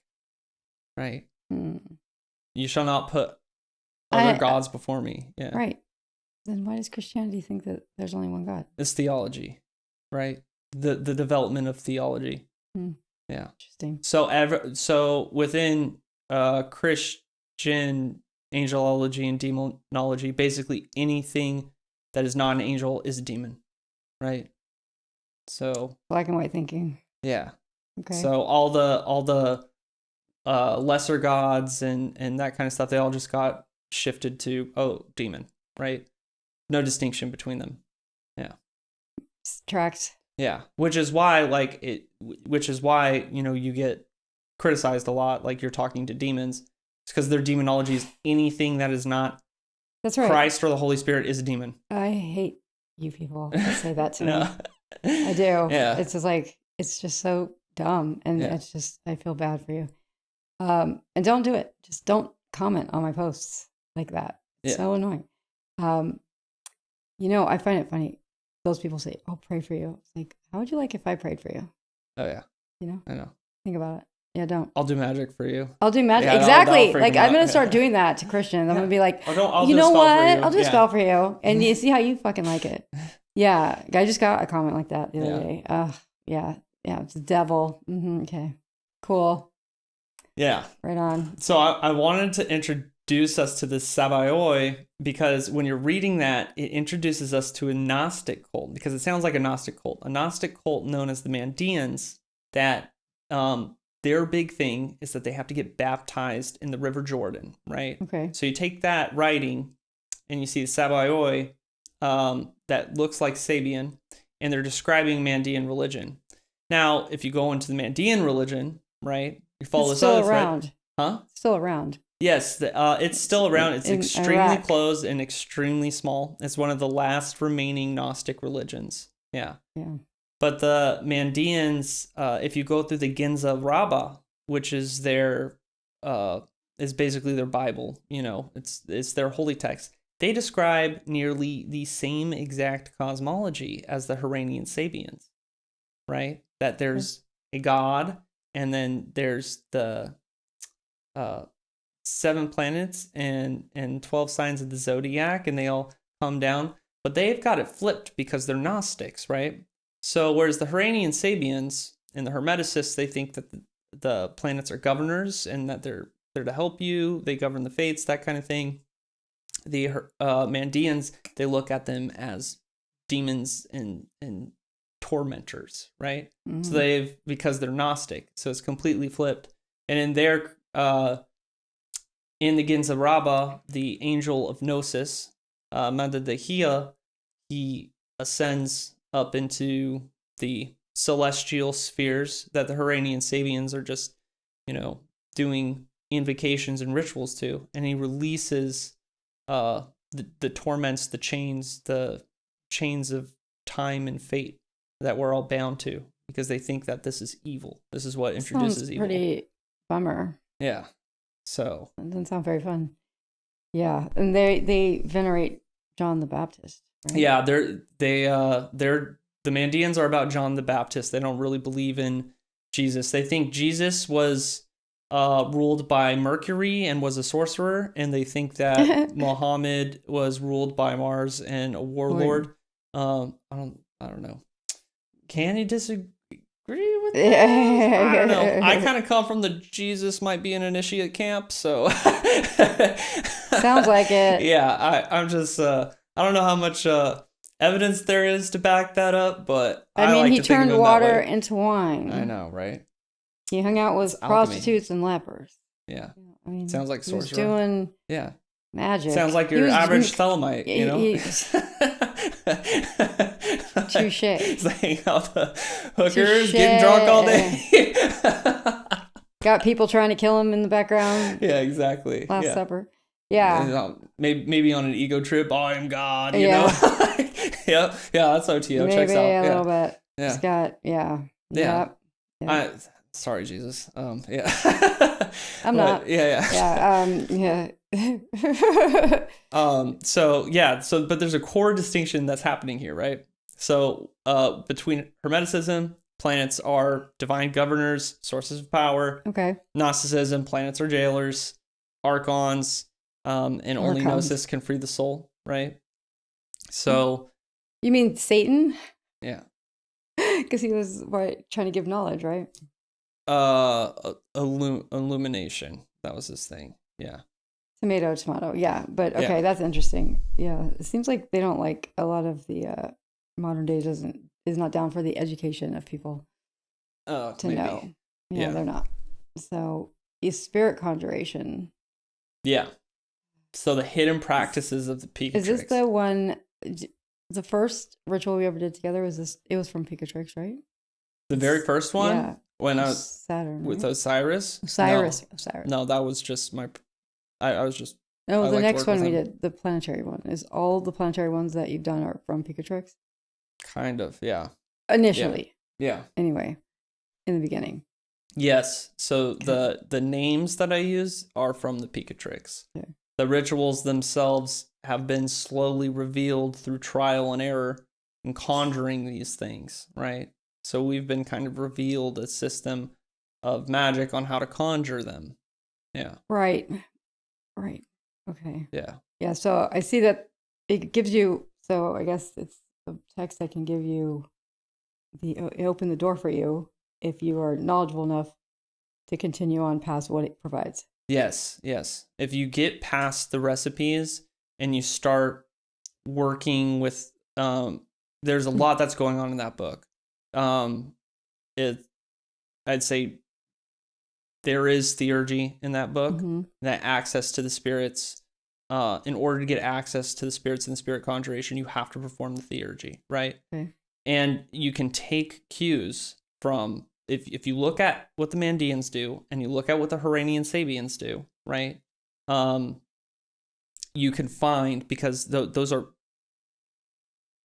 right? You shall not put other gods before me. Yeah. Right. Then why does Christianity think that there's only one God? It's theology, right? The development of theology. Yeah. Interesting. So within Christian angelology and demonology, basically anything that is not an angel is a demon, right? So black and white thinking. Yeah. Okay. So all the lesser gods and that kind of stuff, they all just got shifted to demon, right? No distinction between them. Yeah. Tracks. Yeah, which is why you get criticized a lot, like you're talking to demons. It's because their demonology is anything that is not That's right. Christ or the Holy Spirit is a demon. I hate you people that say that to me. No. I do. Yeah. It's just like, it's just so dumb, and it's just, I feel bad for you. And don't do it. Just don't comment on my posts like that. It's so annoying. I find it funny. Those people say, "I'll pray for you." It's like, how would you like if I prayed for you? Oh yeah. I know. Think about it. Yeah, don't. I'll do magic for you. I'll do magic. Yeah, exactly. that'll Like, I'm going to start doing that to Christians. I'm going to be like, I'll you do a know spell what? for you. I'll do a spell for you. And you see how you fucking like it. Yeah. I just got a comment like that the other day. Yeah. It's the devil. Okay. Cool. Yeah. Right on. So I wanted to introduce us to the Sabioi because when you're reading that, it introduces us to a Gnostic cult because it sounds like a Gnostic cult. A Gnostic cult known as the Mandeans that their big thing is that they have to get baptized in the River Jordan, right? Okay. So you take that writing and you see the Sabioi that looks like Sabian, and they're describing Mandean religion. Now, if you go into the Mandean religion, right, you follow this other thread. Huh? Still around. Yes, it's still around. It's extremely Iraq. closed and extremely small. It's one of the last remaining Gnostic religions. Yeah. But the Mandeans, if you go through the Ginza Rabbah, which is is basically their Bible, it's their holy text. They describe nearly the same exact cosmology as the Harranian Sabians, right? That there's a god, and then there's the 7 planets and 12 signs of the zodiac, and they all come down. But they've got it flipped because they're Gnostics, right? So whereas the Harranian Sabians and the Hermeticists, they think that the planets are governors and that they're there to help you. They govern the fates, that kind of thing. the Mandeans, they look at them as demons and tormentors, right? Mhm. So because they're Gnostic, so it's completely flipped. And in their in the Ginzaraba, the angel of Gnosis, Madadahia, he ascends up into the celestial spheres that the Harranian Sabians are just, doing invocations and rituals to, and he releases the torments, the chains of time and fate that we're all bound to, because they think that this is evil. This is what introduces Sounds evil. pretty bummer. Yeah. So It doesn't sound very fun. Yeah, and they venerate John the Baptist. Right? yeah, the Mandeans are about John the Baptist. They don't really believe in Jesus. They think Jesus was ruled by Mercury and was a sorcerer, and they think that Muhammad was ruled by Mars and a warlord. I don't know. Can you disagree with that? I don't know. I kind of come from the Jesus might be an initiate camp, so sounds like it. Yeah, I'm just I don't know how much evidence there is to back that up, but I mean, like he to think of turned him water that way. into wine. I know, right? He hung out with prostitutes and lepers. Yeah. I mean, Sounds like he was sorcerer. doing magic. Sounds like your average Thelemite, Touche. He's hanging out the hookers, getting drunk all day. Got people trying to kill him in the background. Yeah, exactly. Last Supper. Yeah. And, maybe on an ego trip, I am God, you know? Yeah, that's OTO. Checks out. A little bit. Yeah. It's got, Yeah. Sorry, Jesus. I'm but, not. Yeah. But there's a core distinction that's happening here, right? So between Hermeticism, planets are divine governors, sources of power. Okay. Gnosticism, planets are jailers, archons, and only Gnosis can free the soul, right? So you mean Satan? Yeah. Because he was trying to give knowledge, right? Illumination. That was his thing. Yeah. Tomato. Yeah. But okay, that's interesting. Yeah. It seems like they don't like a lot of the modern day is not down for the education of people to know. Yeah, they're not. So is spirit conjuration. Yeah. So the hidden practices of the Picatrix. Is this the one? The first ritual we ever did together was this. It was from Picatrix, right? The very first one? Yeah. When I was Saturn, with right? Osiris? Osiris. No, that was just my... I was just... No, the next one we did, the planetary one. Is all the planetary ones that you've done are from Picatrix? Kind of, yeah. Initially. Yeah. Anyway, in the beginning. Yes. So the names that I use are from the Picatrix. Yeah. The rituals themselves have been slowly revealed through trial and error and conjuring these things, right? So we've been kind of revealed a system of magic on how to conjure them. Yeah. Right. Okay. Yeah. Yeah, so I see that it gives you, so I guess it's the text that can give you open the door for you if you are knowledgeable enough to continue on past what it provides. Yes. If you get past the recipes and you start working with, there's a lot that's going on in that book. I'd say there is theurgy in that book, that access to the spirits. In order to get access to the spirits in the spirit conjuration, you have to perform the theurgy, right? Okay. And you can take cues from, if you look at what the Mandeans do and you look at what the Harranian Sabians do, right? You can find, because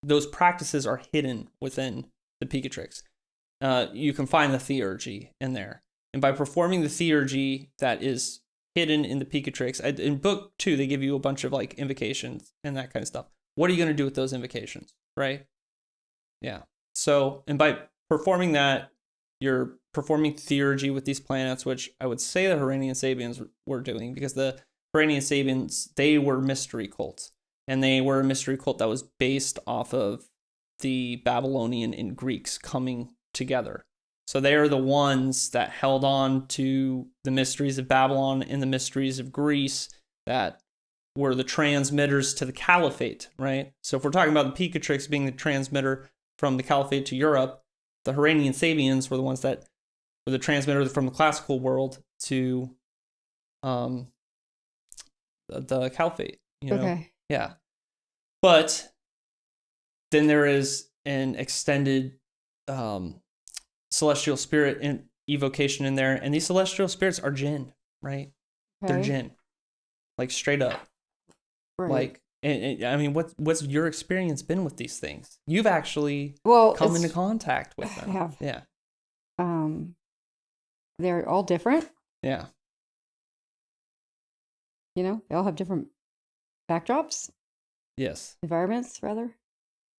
those practices are hidden within the Picatrix. You can find the theurgy in there. And by performing the theurgy that is hidden in the Picatrix, in book 2, they give you a bunch of like invocations and that kind of stuff. What are you going to do with those invocations, right? Yeah. So, and by performing that, you're performing theurgy with these planets, which I would say the Harranian Sabians were doing, because the Harranian Sabians, they were mystery cults. And they were a mystery cult that was based off of the Babylonian and Greeks coming together. So they are the ones that held on to the mysteries of Babylon and the mysteries of Greece that were the transmitters to the caliphate, right? So if we're talking about the Picatrix being the transmitter from the caliphate to Europe, the Harranian Sabians were the ones that were the transmitter from the classical world to the caliphate, you know? Okay. Yeah. But then there is an extended celestial spirit and evocation in there, and these celestial spirits are Djinn, right? Okay. They're Djinn, like straight up. Right. Like, and I mean, what's your experience been with these things? You've actually come into contact with them. I have. Yeah. They're all different. Yeah. You know, they all have different backdrops, Yes. environments, rather.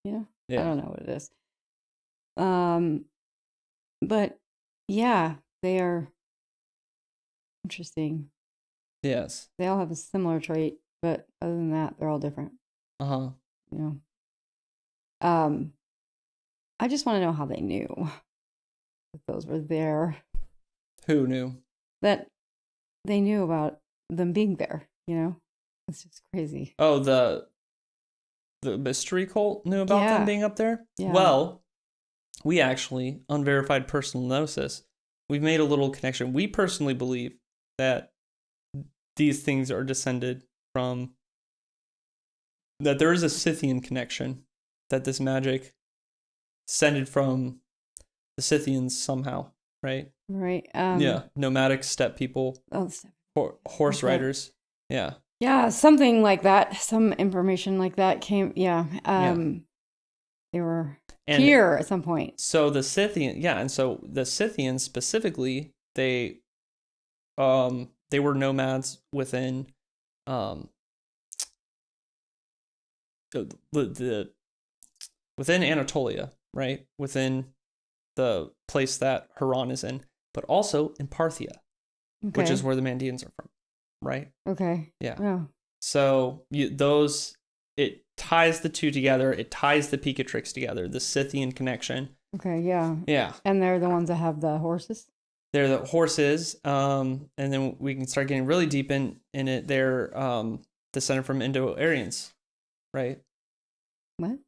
You know, Yeah. I don't know what it is. But yeah, they are interesting. Yes. They all have a similar trait, but other than that, they're all different. Uh-huh. You know, I just want to know how they knew that those were there. Who knew? That they knew about them being there. You know, it's just crazy. Oh, the mystery cult knew about them being up there? Yeah. Well, we actually, unverified personal gnosis, we've made a little connection. We personally believe that these things are descended from, that there is a Scythian connection, that this magic descended from the Scythians somehow, right? Right. Yeah, nomadic steppe people, horse riders. Yeah. Yeah, something like that. Some information like that came. Yeah. They were here at some point. So the Scythian, and so the Scythians specifically, they were nomads within the within Anatolia, right? Within the place that Harran is in, but also in Parthia, which is where the Mandeans are from, right? Okay. Yeah. Oh. So it ties the two together. It ties the Picatrix together, the Scythian connection. Okay, yeah. Yeah. And they're the ones that have the horses? They're the horses, and then we can start getting really deep in it. They're descended from Indo-Aryans, right? What?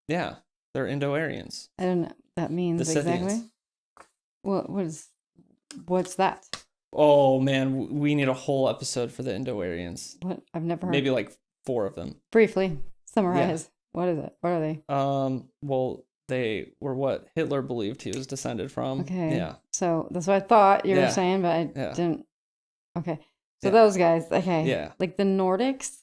Yeah, they're Indo-Aryans. I don't know what that means The exactly. Scythians. What's that? Oh man, we need a whole episode for the Indo-Aryans. What? I've never heard. Maybe like 4 of them. Briefly summarize. Yeah. What is it? What are they? Well, they were what Hitler believed he was descended from. Okay. Yeah. So that's what I thought you were saying, but I didn't. Okay. So those guys. Okay. Yeah. Like the Nordics?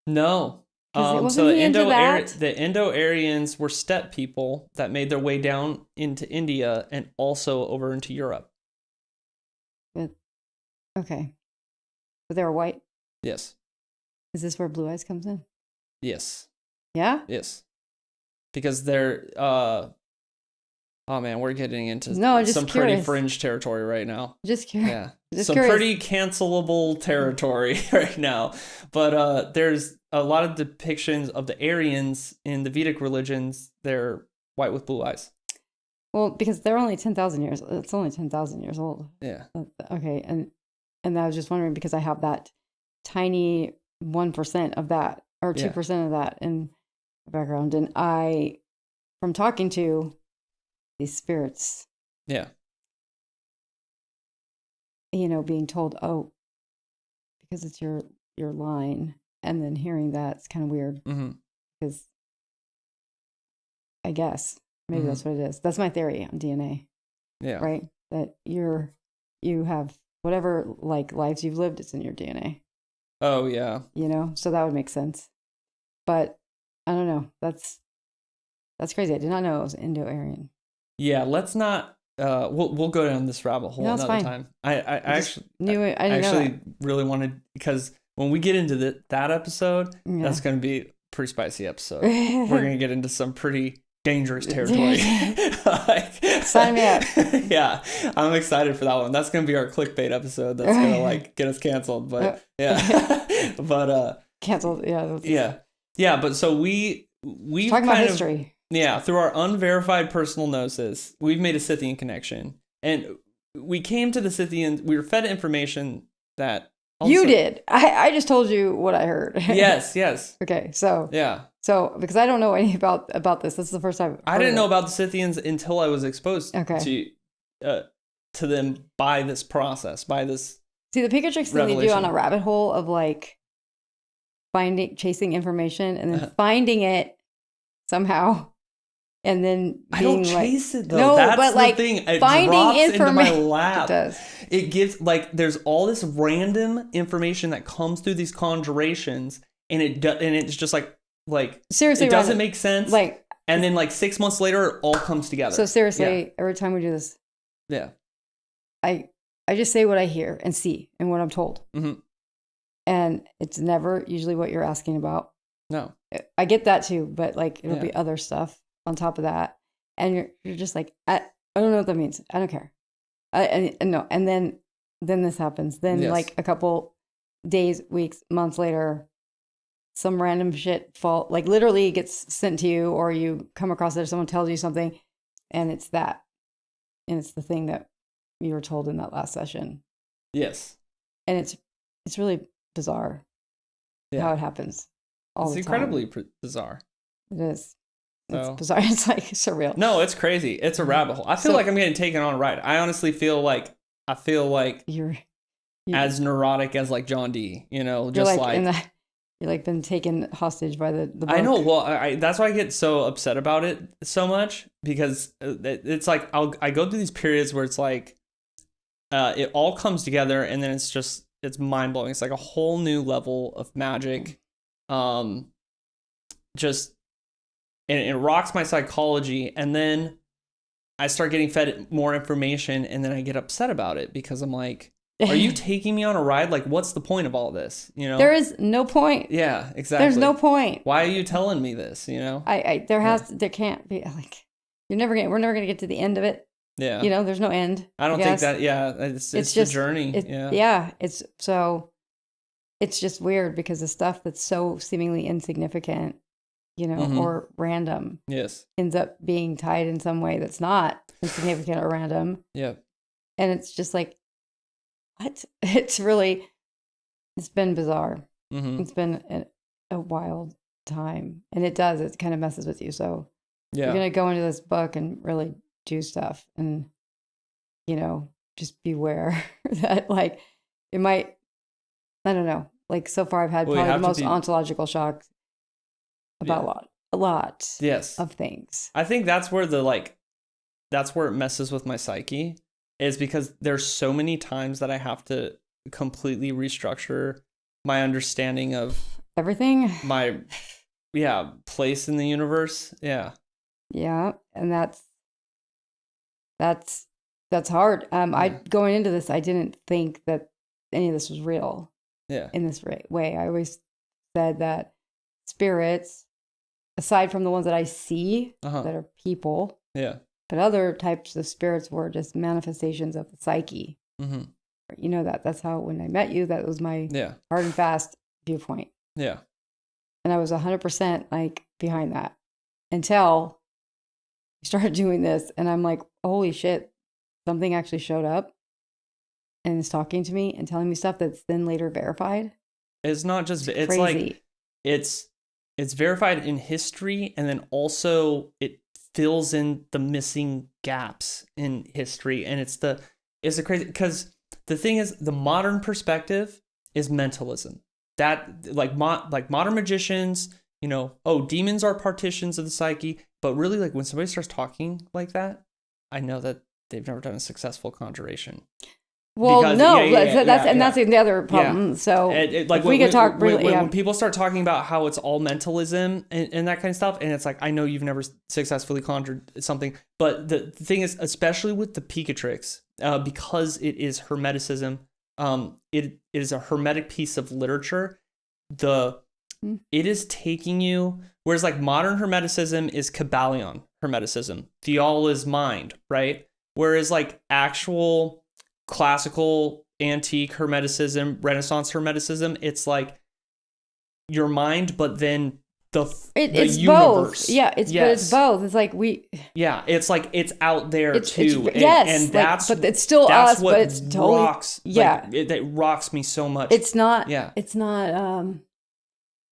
No. So the Indo-Aryans were steppe people that made their way down into India and also over into Europe. Okay. But they were white? Yes. Is this where Blue Eyes comes in? Yes. Yeah? Yes. Because they're oh man, we're getting into some pretty fringe territory right now. Just curious. Yeah. Just some curious. pretty cancelable territory right now. But there's a lot of depictions of the Aryans in the Vedic religions. They're white with blue eyes. Well, because they're only 10,000 years. It's only 10,000 years old. Yeah. Okay. And I was just wondering because I have that tiny 1% of that or 2% of that in the background. And from talking to these spirits. Yeah. You know, being told, oh, because it's your line. And then hearing that, it's kind of weird. Mm-hmm. Because I guess maybe that's what it is. That's my theory on DNA. Yeah. Right? That you have whatever like lives you've lived, it's in your DNA. Oh yeah. You know, so that would make sense. But I don't know. That's crazy. I did not know it was Indo-Aryan. Yeah, let's not. We'll go down this rabbit hole another time. I actually knew it. I didn't actually really wanted, because when we get into that episode, that's going to be a pretty spicy episode. We're going to get into some pretty dangerous territory. Sign me up. Yeah, I'm excited for that one. That's going to be our clickbait episode. That's going to like get us canceled. But but canceled. Yeah. But so we've talking about history. Yeah, through our unverified personal gnosis, we've made a Scythian connection. And we came to the Scythians, we were fed information that You did. I just told you what I heard. Yes. Okay, so Yeah. So because I don't know any about this. This is the first time I didn't know about the Scythians until I was exposed to them by this process, by this. See, the Picatrix thing they do on a rabbit hole of like chasing information and then finding it somehow. And then I don't chase it though. No, that's but the like thing. It finding drops information into my lap. It does. It gives like there's all this random information that comes through these conjurations, and it's just like seriously, it doesn't make sense. Like, and then like 6 months later, it all comes together. So seriously, every time we do this, I just say what I hear and see and what I'm told, and it's never usually what you're asking about. No, I get that too, but like it'll be other stuff on top of that, and you're just like I don't know what that means. I don't care. And no, and then this happens. Then like a couple days, weeks, months later, some random shit like literally gets sent to you, or you come across it, someone tells you something, and it's that, and it's the thing that you were told in that last session. Yes, and it's really bizarre how it happens. It's incredibly bizarre. It is. It's bizarre. It's like surreal. No, it's crazy. It's a rabbit hole. I feel like I'm getting taken on a ride. I honestly feel like you're as neurotic as like John Dee. You know, just you're like been taken hostage by the book. I know. Well, that's why I get so upset about it so much, because it's like I go through these periods where it's like it all comes together, and then it's mind blowing. It's like a whole new level of magic. It rocks my psychology, and then I start getting fed more information, and then I get upset about it because I'm like, are you taking me on a ride? Like, what's the point of all this? You know, there is no point. Yeah, exactly. There's no point. Why are you telling me this? You know, there can't be like, we're never gonna get to the end of it. Yeah, you know, there's no end. I don't think that. Yeah, it's just a journey. It's just weird because the stuff that's so seemingly insignificant, you know, or random, ends up being tied in some way that's not insignificant or random. Yeah. And it's just like, what? It's been bizarre. It's been a wild time. And it kind of messes with you. So you're going to go into this book and really do stuff and, you know, just beware that like it might, I don't know. Like so far I've had probably the most ontological shock about a lot of things. I think that's where that's where it messes with my psyche, is because there's so many times that I have to completely restructure my understanding of everything, my place in the universe. And that's hard. I going into this, I didn't think that any of this was real in this way. I always said that spirits, aside from the ones that I see that are people, but other types of spirits were just manifestations of the psyche. You know, that's how, when I met you, that was my hard and fast viewpoint. And I was 100% like behind that until you started doing this, and I'm like, holy shit, something actually showed up and is talking to me and telling me stuff that's then later verified. It's not just, it's like, it's verified in history, and then also it fills in the missing gaps in history. And it's the crazy, because the thing is, the modern perspective is mentalism. That like modern magicians, you know, demons are partitions of the psyche. But really, like, when somebody starts talking like that, I know that they've never done a successful conjuration. Well, because, that's the other problem. So like we could talk when people start talking about how it's all mentalism and that kind of stuff, and it's like, I know you've never successfully conjured something, but the thing is, especially with the Picatrix, because it is Hermeticism, it is a Hermetic piece of literature. It is taking you, whereas like modern Hermeticism is Kabbalion Hermeticism, the all is mind, right? Whereas like actual classical antique Hermeticism, Renaissance Hermeticism, it's like your mind, but then it's universe. both. Yeah, but it's both. It's like it's like it's out there too. And that's but it's still us, but it's totally rocks. It rocks me so much. It's not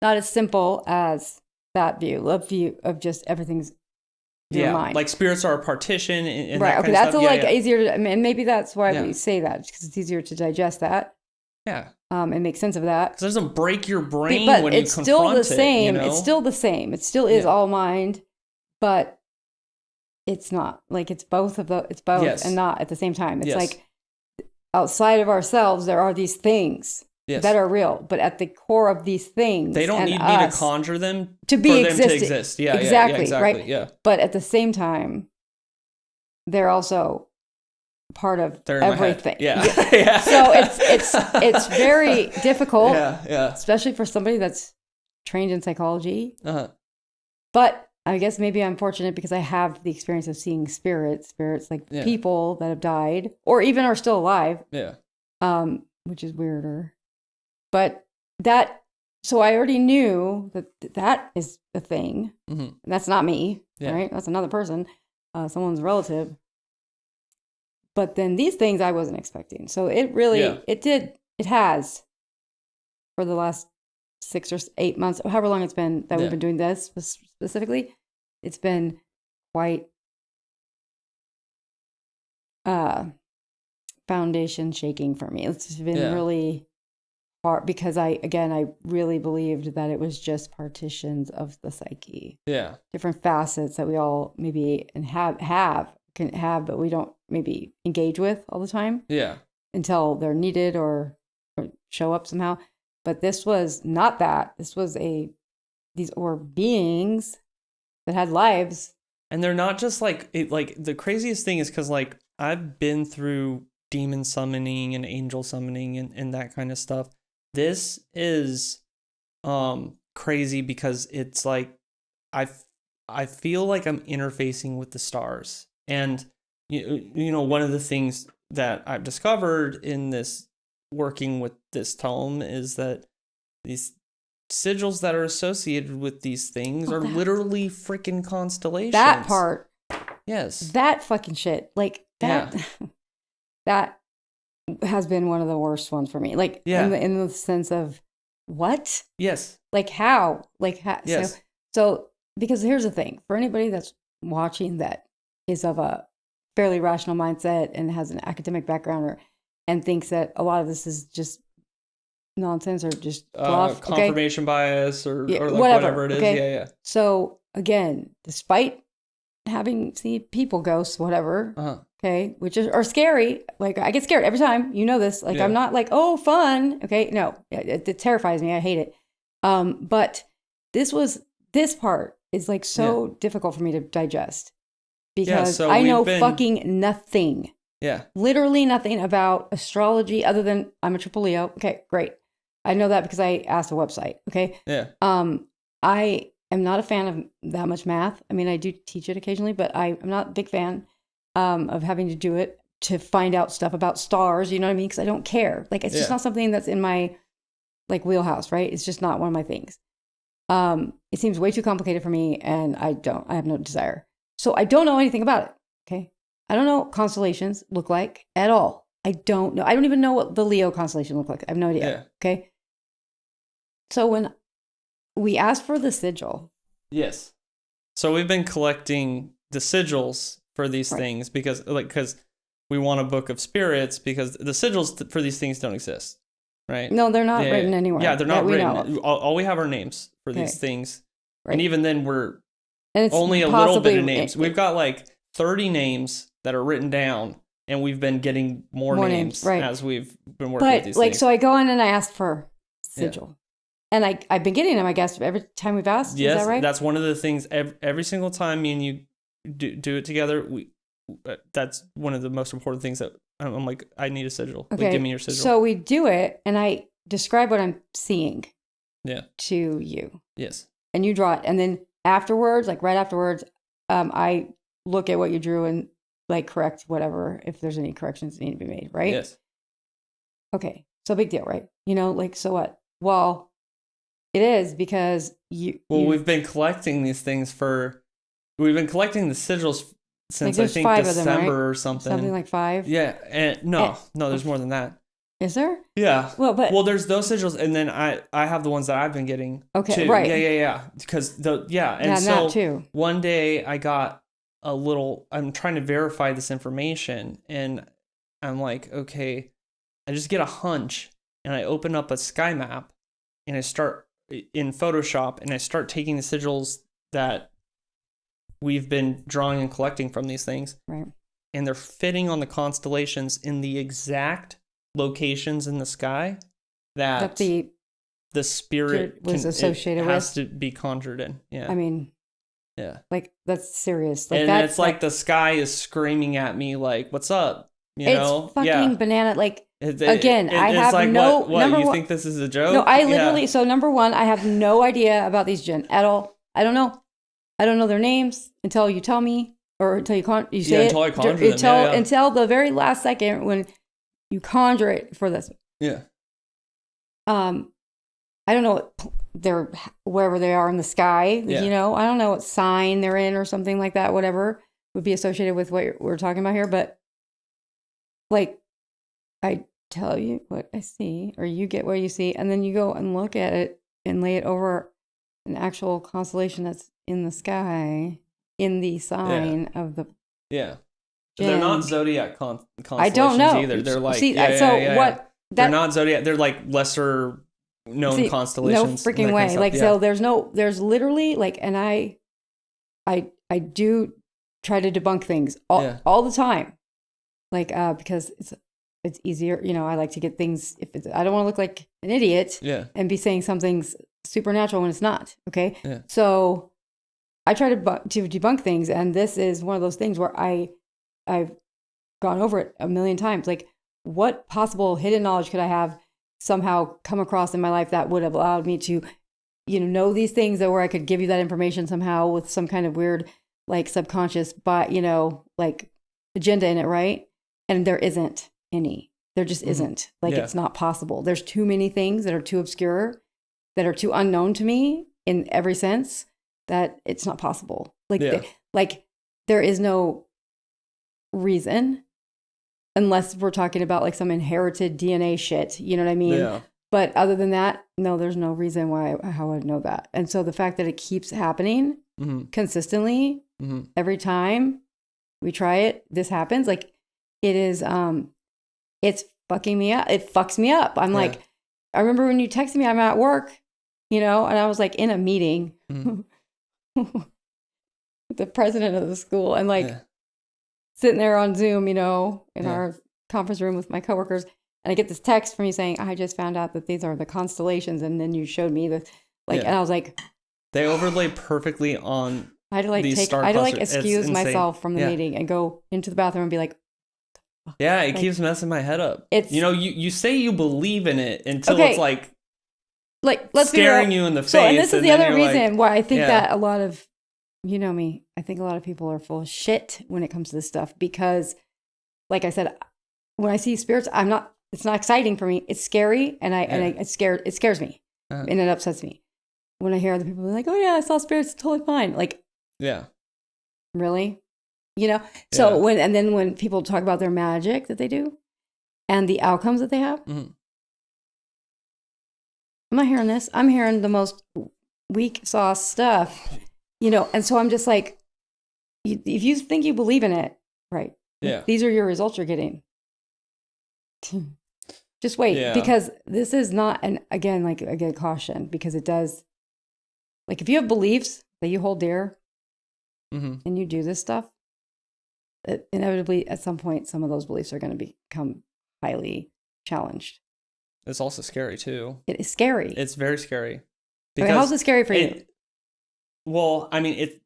not as simple as that view of just everything's your mind. Like spirits are a partition and right. That okay, kind of that's easier to, and maybe that's why we say that, because it's easier to digest that. Yeah. And make sense of that. Because it doesn't break your brain but when you confront still the same. it. You know? It's still the same. It still is all mind, but it's not. Like it's both and not at the same time. It's like outside of ourselves, there are these things that are real, but at the core of these things, they don't need me to conjure them to be for them to exist. Yeah, exactly, right. Yeah. But at the same time, they're also part of everything. Yeah. So it's very difficult. Yeah. Especially for somebody that's trained in psychology. But I guess maybe I'm fortunate because I have the experience of seeing spirits like people that have died or even are still alive. Yeah. Which is weirder. But so I already knew that is a thing. Mm-hmm. That's not me, right? That's another person, someone's relative. But then these things I wasn't expecting. So it really, it has for the last 6 or 8 months, however long it's been that we've been doing this specifically, it's been quite foundation shaking for me. It's been really hard because I really believed that it was just partitions of the psyche. Yeah. Different facets that we all maybe can have, but we don't maybe engage with all the time. Yeah. Until they're needed or show up somehow. But this was not that. This was these were beings that had lives. And they're not just like the craziest thing is because like I've been through demon summoning and angel summoning and that kind of stuff. This is crazy because it's like I feel like I'm interfacing with the stars. And you know, one of the things that I've discovered in this working with this tome is that these sigils that are associated with these things are literally freaking constellations. That part. Yes. That fucking shit. Like that. Yeah. That has been one of the worst ones for me. Like in the sense of what? Yes. Like how? Yes. So because here's the thing. For anybody that's watching that is of a fairly rational mindset and has an academic background and thinks that a lot of this is just nonsense or just fluff, confirmation bias or like whatever it is. Yeah. So again, despite having seen people, ghosts, whatever, okay, which are scary. Like I get scared every time. You know this. Like I'm not like, oh, fun. Okay, no, it terrifies me. I hate it. But this part is like so difficult for me to digest. Because so I know fucking nothing. Yeah. Literally nothing about astrology other than I'm a triple Leo. Okay, great. I know that because I asked a website. Okay. Yeah. I am not a fan of that much math. I mean, I do teach it occasionally, but I'm not a big fan of having to do it to find out stuff about stars. You know what I mean? Because I don't care. Like, it's just not something that's in my like wheelhouse, right? It's just not one of my things. It seems way too complicated for me, and I have no desire. So I don't know anything about it, okay? I don't know what constellations look like at all. I don't know. I don't even know what the Leo constellation look like. I have no idea, okay? So when we asked for the sigil. Yes. So we've been collecting the sigils for these things because we want a book of spirits because the sigils for these things don't exist, right? No, they're not written anywhere. Yeah, they're not written. All we have are names for these things. Right. And even then and it's only a little bit of names. We've got like 30 names that are written down, and we've been getting more names as we've been working with these things. So I go in and I ask for sigil. And I've been getting them, I guess, every time we've asked. Yes, is that right? That's one of the things. Every single time me and you do it together, that's one of the most important things that I'm like, I need a sigil. Okay. Like, give me your sigil. So we do it, and I describe what I'm seeing to you. Yes. And you draw it. And then afterwards, like right afterwards, I look at what you drew and like correct whatever, if there's any corrections that need to be made, right? Yes. Okay. So big deal, right? You know, like, so what? Well, it is because we've been collecting these things we've been collecting the sigils since I think 5 December of them, right? or something. Something like 5. Yeah, and no, there's more than that. Is there? Yeah. Well, there's those sigils, and then I have the ones that I've been getting. Okay, too. right. Yeah. Because and that too. One day I got I'm trying to verify this information, and I'm like, okay, I just get a hunch, and I open up a sky map, and I start in Photoshop, and I start taking the sigils that we've been drawing and collecting from these things, right? And they're fitting on the constellations in the exact locations in the sky that the spirit was associated with. Has to be conjured in. Yeah. I mean, yeah. Like, that's serious. Like, and it's like the sky is screaming at me, like, "What's up?" It's fucking banana. Like, again, I have like, no. What you think this is a joke? No, I literally. So number one, I have no idea about these Djinn at all. I don't know. I don't know their names until you tell me, or until you say until it. I conjure them. Until the very last second when you conjure it for this. Yeah. I don't know what they're wherever they are in the sky. Yeah. You know, I don't know what sign they're in or something like that. Whatever would be associated with what we're talking about here, but like, I tell you what I see, or you get what you see, and then you go and look at it and lay it over an actual constellation that's in the sky, in the sign of the Djinn. They're not zodiac constellations I don't know either. They're like they're not zodiac. They're like lesser known constellations. No freaking way. Like, so there's literally like, and I do try to debunk things all the time, like because it's easier. You know, I like to get things. I don't want to look like an idiot. And be saying something's supernatural when it's not. Okay. Yeah. So I try to debunk things, and this is one of those things where I've gone over it a million times. Like, what possible hidden knowledge could I have somehow come across in my life that would have allowed me to, know these things, that where I could give you that information somehow with some kind of weird, like, subconscious, but like, agenda in it, right? And there isn't any. There just isn't. Like, it's not possible. There's too many things that are too obscure, that are too unknown to me in every sense, that it's not possible. Like, there is no reason, unless we're talking about like some inherited DNA shit, you know what I mean? Yeah. But other than that, no, there's no reason how I would know that. And so the fact that it keeps happening consistently every time we try it, this happens. Like, it is, it's fucking me up. It fucks me up. I'm like, I remember when you texted me, I'm at work, and I was like in a meeting with the president of the school, and like sitting there on Zoom, in our conference room with my coworkers. And I get this text from you saying, I just found out that these are the constellations. And then you showed me the, and I was like, they overlay perfectly on. I had to like excuse myself from the meeting and go into the bathroom and be like, it keeps messing my head up. It's, you say you believe in it until it's like let's staring you in the face. So, and this is the other reason why I think that a lot of, me, I think a lot of people are full of shit when it comes to this stuff, because like I said, when I see spirits, it's not exciting for me. It's scary, and it scares me, and it upsets me. When I hear other people be like, oh yeah, I saw spirits, it's totally fine. Like, really? So when people talk about their magic that they do and the outcomes that they have, I'm not hearing this. I'm hearing the most weak sauce stuff, and so I'm just like, if you think you believe in it, right? These are your results you're getting. Just wait, because this is not, and again, like, I get caution, because it does, like, if you have beliefs that you hold dear and you do this stuff, inevitably at some point, some of those beliefs are going to become highly challenged. It's also scary too. It is scary. It's very scary. Because how's it scary for you? Well, I mean, it's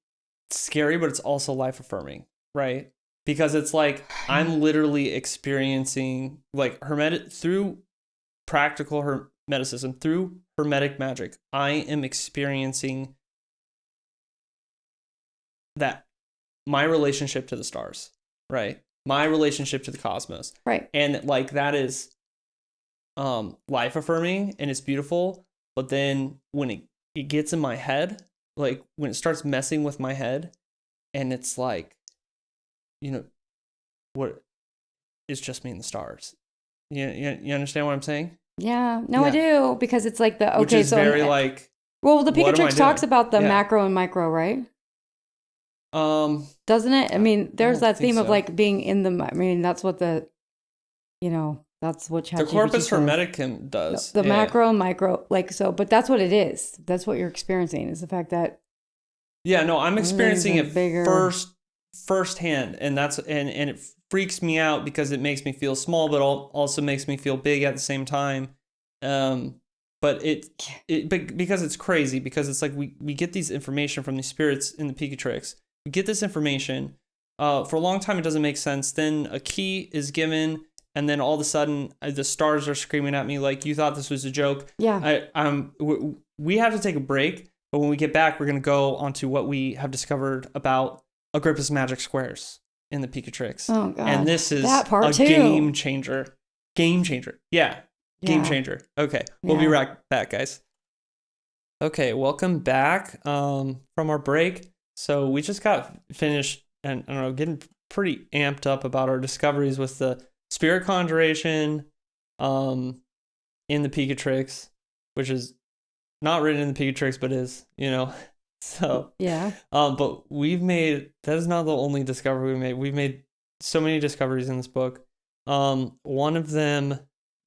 scary, but it's also life affirming, right? Because it's like, I'm literally experiencing, like, through practical Hermeticism, through Hermetic magic, I am experiencing that my relationship to the stars, right? My relationship to the cosmos. Right. And like, that is life affirming, and it's beautiful. But then when it it gets in my head, like when it starts messing with my head, and it's like, what, it's just me and the stars. You understand what I'm saying? Yeah. No, I do, because it's like the, okay, which is so very like, well, the what am I Picatrix talks doing? about the Yeah. macro and micro, right? Doesn't it? I mean, there's that theme of like being in the, I mean, that's what the, that's what ChatGPT the corpus says. hermeticum does. The macro and micro, like, so, but that's what it is. That's what you're experiencing, is the fact that. Yeah, no, I'm experiencing it bigger... firsthand, and and it freaks me out because it makes me feel small, but also makes me feel big at the same time. But because it's crazy, because it's like we get these information from these spirits in the Picatrix. We get this information. For a long time, it doesn't make sense. Then a key is given, and then all of a sudden, the stars are screaming at me like, "You thought this was a joke." Yeah. We have to take a break, but when we get back, we're going to go onto what we have discovered about Agrippa's magic squares in the Picatrix. Oh God! And this is that part a too. game changer. Game changer. Yeah. Game changer. Okay, we'll be right back, guys. Okay, welcome back from our break. So we just got finished, and I don't know, getting pretty amped up about our discoveries with the spirit conjuration in the Picatrix, which is not written in the Picatrix, but is, So yeah. But that is not the only discovery we made. We've made so many discoveries in this book. One of them,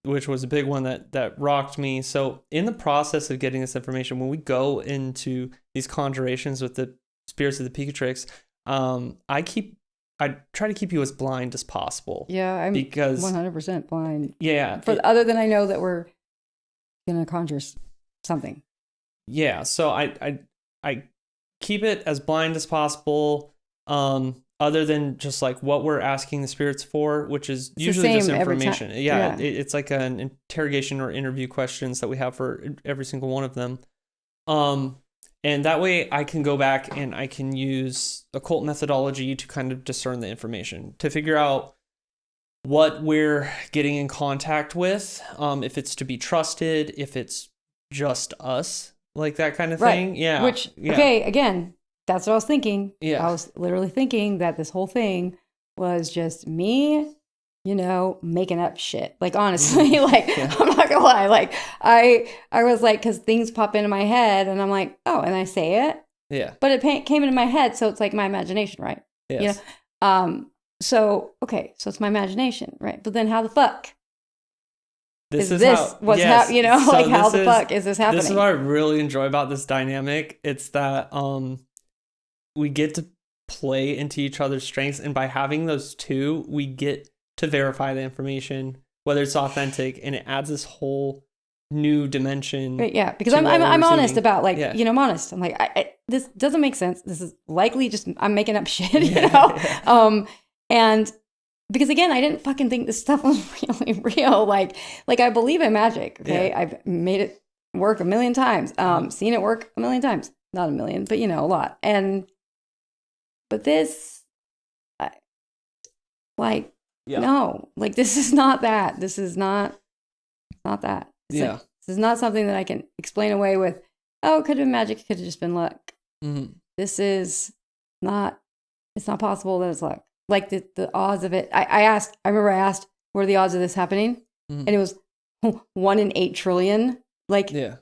which was a big one that rocked me. So in the process of getting this information, when we go into these conjurations with the spirits of the Picatrix, I try to keep you as blind as possible. Yeah, I'm because 100% blind. Yeah. Other than I know that we're gonna conjure something. Yeah, so I keep it as blind as possible. Other than just like what we're asking the spirits for, which is usually just information. Yeah. It's like an interrogation or interview questions that we have for every single one of them. And that way I can go back and I can use occult methodology to kind of discern the information, to figure out what we're getting in contact with, if it's to be trusted, if it's just us, like that kind of thing. Yeah. Okay, again, that's what I was thinking. Yeah. I was literally thinking that this whole thing was just me, making up shit. Like, honestly, I'm not gonna lie. Like, I was like, because things pop into my head and I'm like, oh, and I say it. Yeah. But it came into my head, so it's like my imagination, right? Yes. So it's my imagination, right? But then how the fuck? This is what's happening? So like, how the fuck is this happening? This is what I really enjoy about this dynamic. It's that we get to play into each other's strengths, and by having those two, we get to verify the information, whether it's authentic, and it adds this whole new dimension. Right, yeah, because I'm honest about I'm honest. I'm like, this doesn't make sense. This is likely just I'm making up shit, and because again, I didn't fucking think this stuff was really real. Like I believe in magic. Okay, I've made it work a million times. Seen it work a million times. Not a million, but a lot. But this, no, like this is not that. This is not that. This is not something that I can explain away with, oh, it could have been magic. It could have just been luck. Mm-hmm. This is not, it's not possible that it's luck. Like the odds of it. I remember I asked, what are the odds of this happening? Mm-hmm. And it was 1 in 8 trillion. It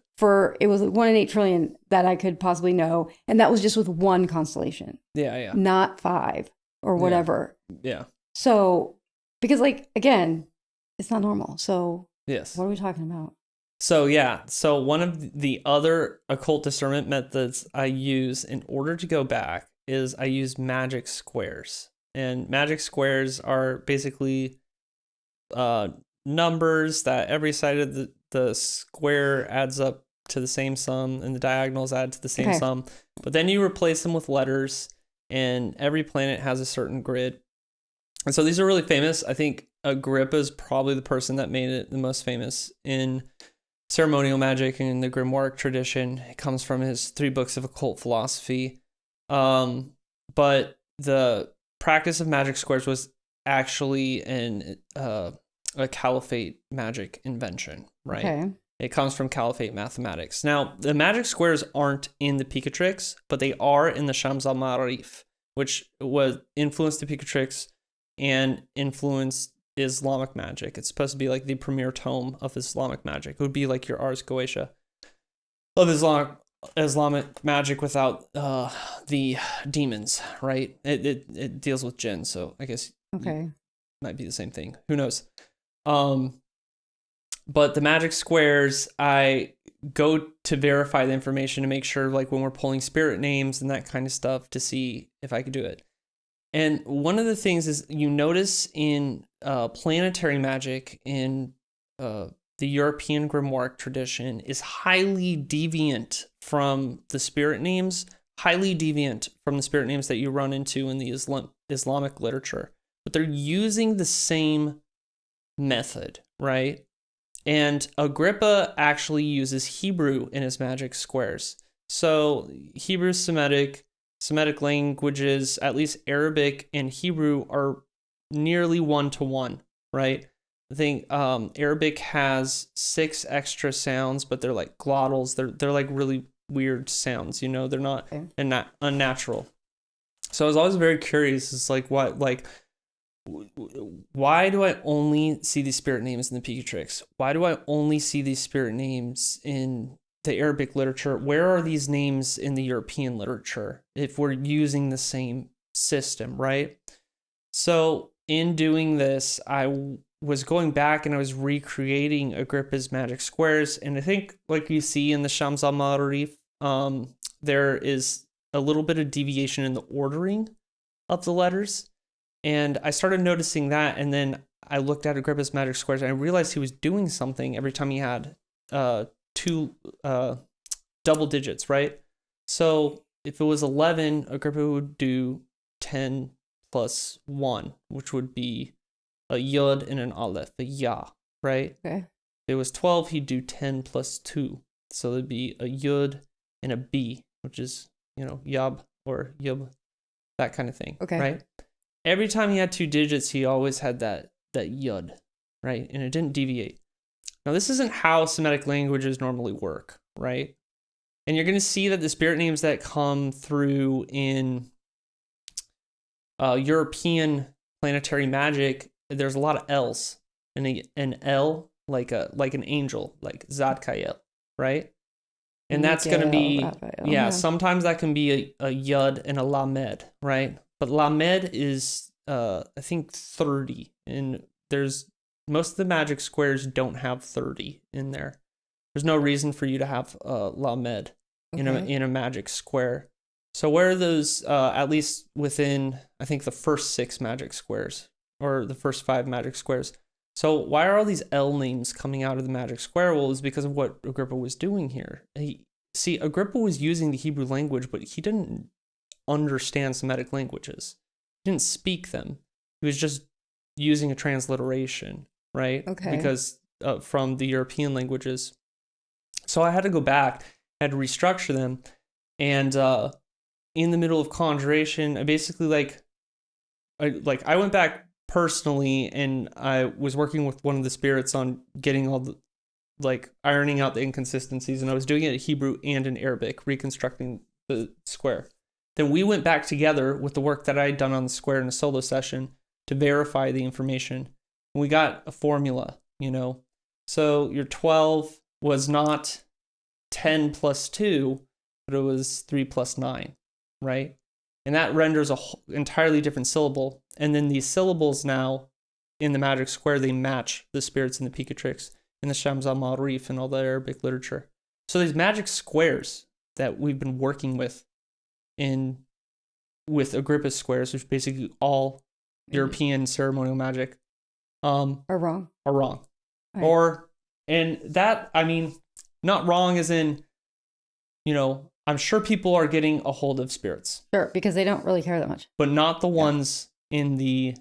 was 1 in 8 trillion that I could possibly know. And that was just with one constellation. Yeah. Not 5 or whatever. Yeah. So, because again, it's not normal. So yes. What are we talking about? So one of the other occult discernment methods I use in order to go back is I use magic squares. And magic squares are basically numbers that every side of the square adds up to the same sum, and the diagonals add to the same sum. But then you replace them with letters, and every planet has a certain grid. And so these are really famous. I think Agrippa is probably the person that made it the most famous in ceremonial magic and in the Grimoire tradition. It comes from his 3 books of occult philosophy. But the practice of magic squares was actually a caliphate magic invention, right? Okay. It comes from Caliphate mathematics. Now, the magic squares aren't in the Picatrix, but they are in the Shams al-Ma'arif, which was influenced the Picatrix and influenced Islamic magic. It's supposed to be like the premier tome of Islamic magic. It would be like your Ars Goetia of Islamic magic without the demons, right? It deals with Djinn, so I guess Okay. might be the same thing. Who knows? But the magic squares, I go to verify the information to make sure, like when we're pulling spirit names and that kind of stuff, to see if I could do it. And one of the things is you notice in planetary magic in the European Grimoire tradition is highly deviant from the spirit names, highly deviant from the spirit names that you run into in the Islamic literature. But they're using the same method, right? And Agrippa actually uses Hebrew in his magic squares. So Hebrew Semitic languages, at least Arabic and Hebrew, are nearly 1-to-1, right? I think Arabic has 6 extra sounds, but they're like glottals. They're like really weird sounds, you know. They're not unnatural. So I was always very curious. It's like why do I only see these spirit names in the Picatrix? Why do I only see these spirit names in the Arabic literature? Where are these names in the European literature if we're using the same system, right? So in doing this, I was going back and I was recreating Agrippa's magic squares. And I think like you see in the Shams al-Ma'arif, there is a little bit of deviation in the ordering of the letters. And I started noticing that, and then I looked at Agrippa's magic squares, and I realized he was doing something every time he had 2 double digits, right? So if it was 11, Agrippa would do 10 plus 1, which would be a yud and an aleph, a ya, right? Okay. If it was 12, he'd do 10 plus 2. So there'd be a yud and a b, which is, yab or yub, that kind of thing, Okay. right? Every time he had 2 digits, he always had that yud, right? And it didn't deviate. Now, this isn't how Semitic languages normally work, right? And you're going to see that the spirit names that come through in European planetary magic, there's a lot of L's. And an L, like an angel, like Zadkiel, right? And that's going to be, yeah. Sometimes that can be a yud and a lamed, right? But lamed is, I think, 30. And most of the magic squares don't have 30 in there. There's no reason for you to have lamed in a magic square. So where are those, at least within, I think, the first 6 magic squares, or the first 5 magic squares? So why are all these L names coming out of the magic square? Well, it's because of what Agrippa was doing here. Agrippa was using the Hebrew language, but he didn't understand Semitic languages. He didn't speak them. He was just using a transliteration, right? Okay. Because from the European languages. So I had to go back, had to restructure them, and in the middle of conjuration, I basically I went back personally, and I was working with one of the spirits on getting all the ironing out the inconsistencies, and I was doing it in Hebrew and in Arabic, reconstructing the square. Then we went back together with the work that I had done on the square in a solo session to verify the information. And we got a formula, So your 12 was not 10 plus 2, but it was 3 plus 9, right? And that renders a entirely different syllable. And then these syllables now in the magic square, they match the spirits in the Picatrix, in the Shams al-Ma'arif, and all the Arabic literature. So these magic squares that we've been working with Agrippa's squares, which is basically all European ceremonial magic, are wrong. Right. And that, not wrong as in, I'm sure people are getting a hold of spirits. Sure, because they don't really care that much. But not the ones that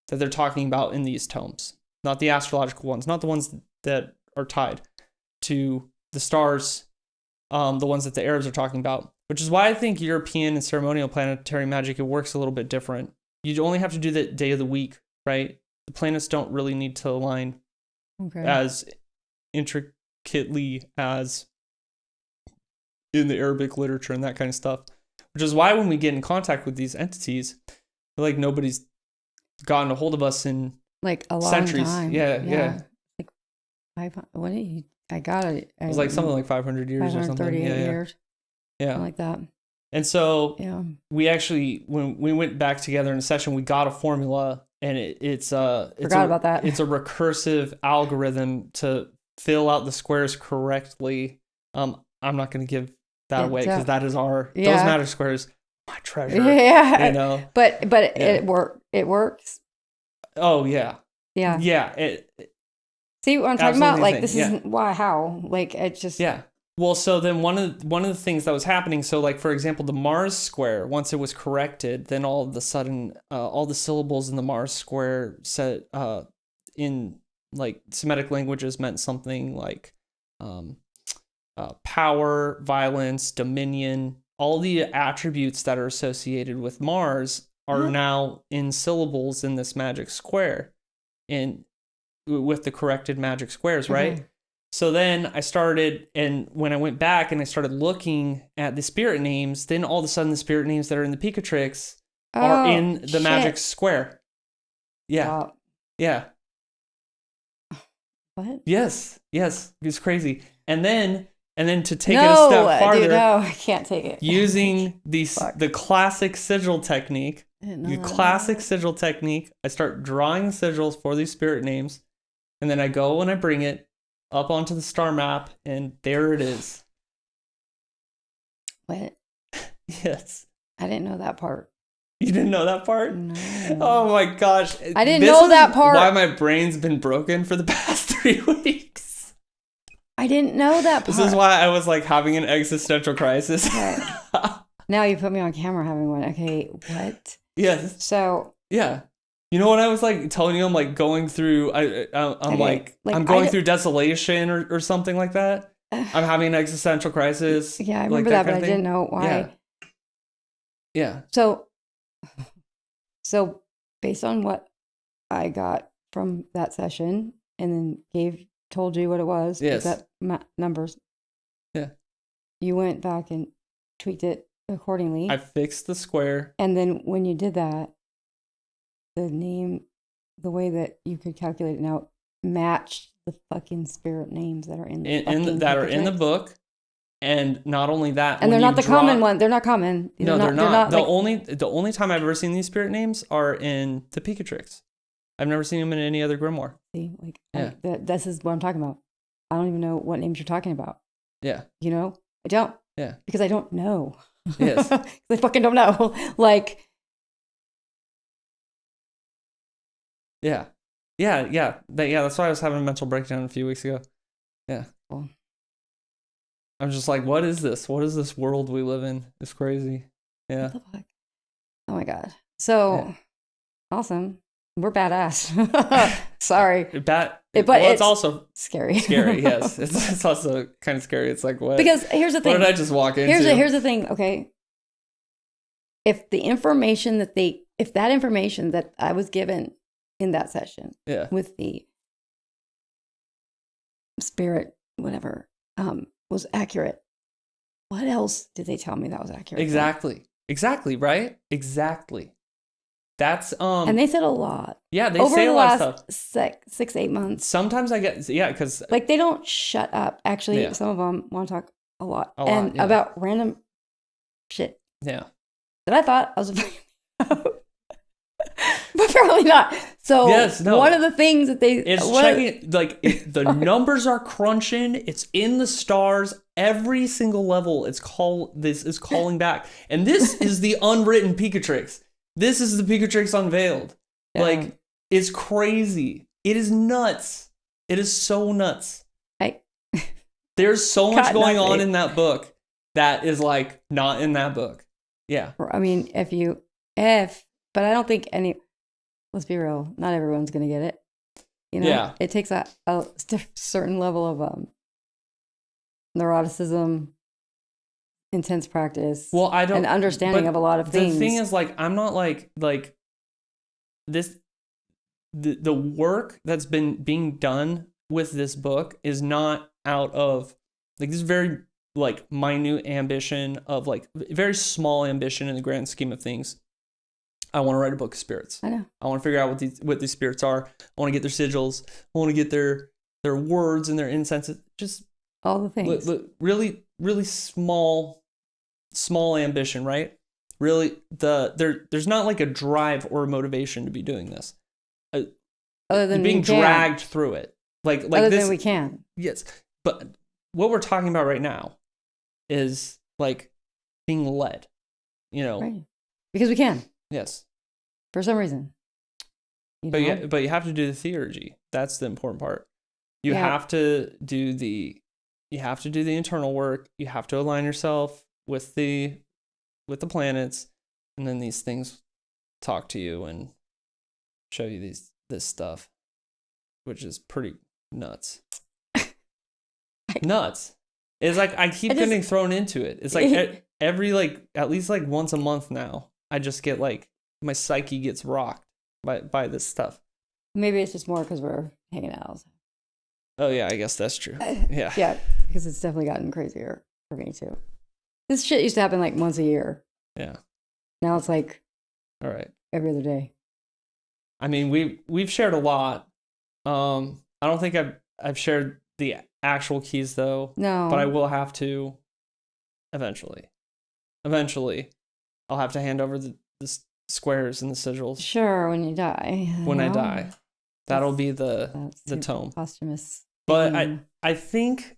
they're talking about in these tomes. Not the astrological ones, not the ones that are tied to the stars, the ones that the Arabs are talking about. Which is why I think European and ceremonial planetary magic, it works a little bit different. You only have to do the day of the week, right? The planets don't really need to align as intricately as in the Arabic literature and that kind of stuff. Which is why when we get in contact with these entities, like nobody's gotten a hold of us in like a long centuries. time. Yeah. Like what did you? I got it. It was like something like 500 years or something. 538 years. Yeah. Something like that. And so we actually, when we went back together in a session, we got a formula, and it's about that. It's a recursive algorithm to fill out the squares correctly. I'm not going to give that away because that is those magic squares, my treasure. Yeah. You know. But it works. Oh yeah. Yeah. Yeah. See what I'm talking about? Like this isn't why, how, like it's just. Yeah. Well, so then one of the things that was happening, so like for example, the Mars square, once it was corrected, then all of a sudden, all the syllables in the Mars square said in like Semitic languages meant something like power, violence, dominion. All the attributes that are associated with Mars are now in syllables in this magic square, and with the corrected magic squares, right? So then I started, and when I went back and I started looking at the spirit names, then all of a sudden the spirit names that are in the Picatrix are in the magic square. Yeah. Wow. Yeah. What? Yes. It's crazy. And then to take it a step farther, dude, no, I can't take it. Using the classic sigil technique, sigil technique, I start drawing sigils for these spirit names, and then I go and I bring it up onto the star map, and there it is. What? Yes. I didn't know that part. You didn't know that part? No. Oh my gosh. I didn't know that part. Why my brain's been broken for the past 3 weeks. I didn't know that part. This is why I was like having an existential crisis. Okay. Now you put me on camera having one. Okay, what? Yes. So. Yeah. You know what I was like telling you? I'm like going through. I'm going through desolation or something like that. I'm having an existential crisis. Yeah, I remember that, but I didn't know why. Yeah. So based on what I got from that session, and then told you what it was. Yes. That numbers. Yeah. You went back and tweaked it accordingly. I fixed the square. And then when you did that, the way that you could calculate it now matched the fucking spirit names that are in the book. And not only that, and they're not the common one. They're not common. No, they're not. The only time I've ever seen these spirit names are in the Picatrix. I've never seen them in any other grimoire. See, this is what I'm talking about. I don't even know what names you're talking about. Yeah. You know, I don't. Yeah. Because I don't know. Yes. I fucking don't know. Like. Yeah. That's why I was having a mental breakdown a few weeks ago. Yeah. Cool. I'm just like, what is this? What is this world we live in? It's crazy. Yeah. What the fuck? Oh my God. So awesome. We're badass. Sorry. But it's also scary. Scary, yes. It's also kind of scary. It's like, what? Because here's the thing. What did I just walk into? Here's the thing, okay? If that information that I was given in that session with the spirit, whatever, was accurate, what else did they tell me that was accurate? Exactly, right? Exactly. That's and they said a lot. Yeah, they say a lot of stuff. 6-8 months. Sometimes I get because like they don't shut up. Actually, some of them want to talk a lot about random shit. Yeah, that I thought I was, but apparently not. So one of the things that checking the numbers are crunching. It's in the stars. Every single level, this is calling back, and this is the unwritten Picatrix. This is the Picatrix unveiled. Yeah. Like, it's crazy. It is nuts. It is so nuts. There's so much going on in that book that is like not in that book. Yeah. I mean, but I don't think let's be real, not everyone's going to get it. You know, it takes a certain level of neuroticism, intense practice, and understanding of a lot of things. The thing is, like, I'm not like this. The work that's been being done with this book is not out of like this very like minute ambition of like very small ambition in the grand scheme of things. I want to write a book of spirits. I know. I want to figure out what these spirits are. I want to get their sigils. I want to get their words and their incense. Just all the things. Really, really small ambition, right? Really, there's not like a drive or a motivation to be doing this. Other than being dragged through it, like other this, than we can. Yes, but what we're talking about right now is like being led, right? Because we can. Yes. For some reason. But you have to do the theurgy. That's the important part. You have to do the internal work. You have to align yourself with the planets, and then these things talk to you and show you this stuff, which is pretty nuts. Nuts. It's like I keep getting thrown into it. It's like every like at least like once a month now. I just get like my psyche gets rocked by this stuff. Maybe it's just more because we're hanging out. Oh yeah, I guess that's true. Yeah. Yeah, because it's definitely gotten crazier for me too. This shit used to happen like once a year. Yeah. Now it's like, all right, every other day. I mean, we've shared a lot. I don't think I've shared the actual keys though. No. But I will have to eventually. Eventually, I'll have to hand over the squares and the sigils. Sure, when you die. When I die. That'll be the tome. Posthumous. But I think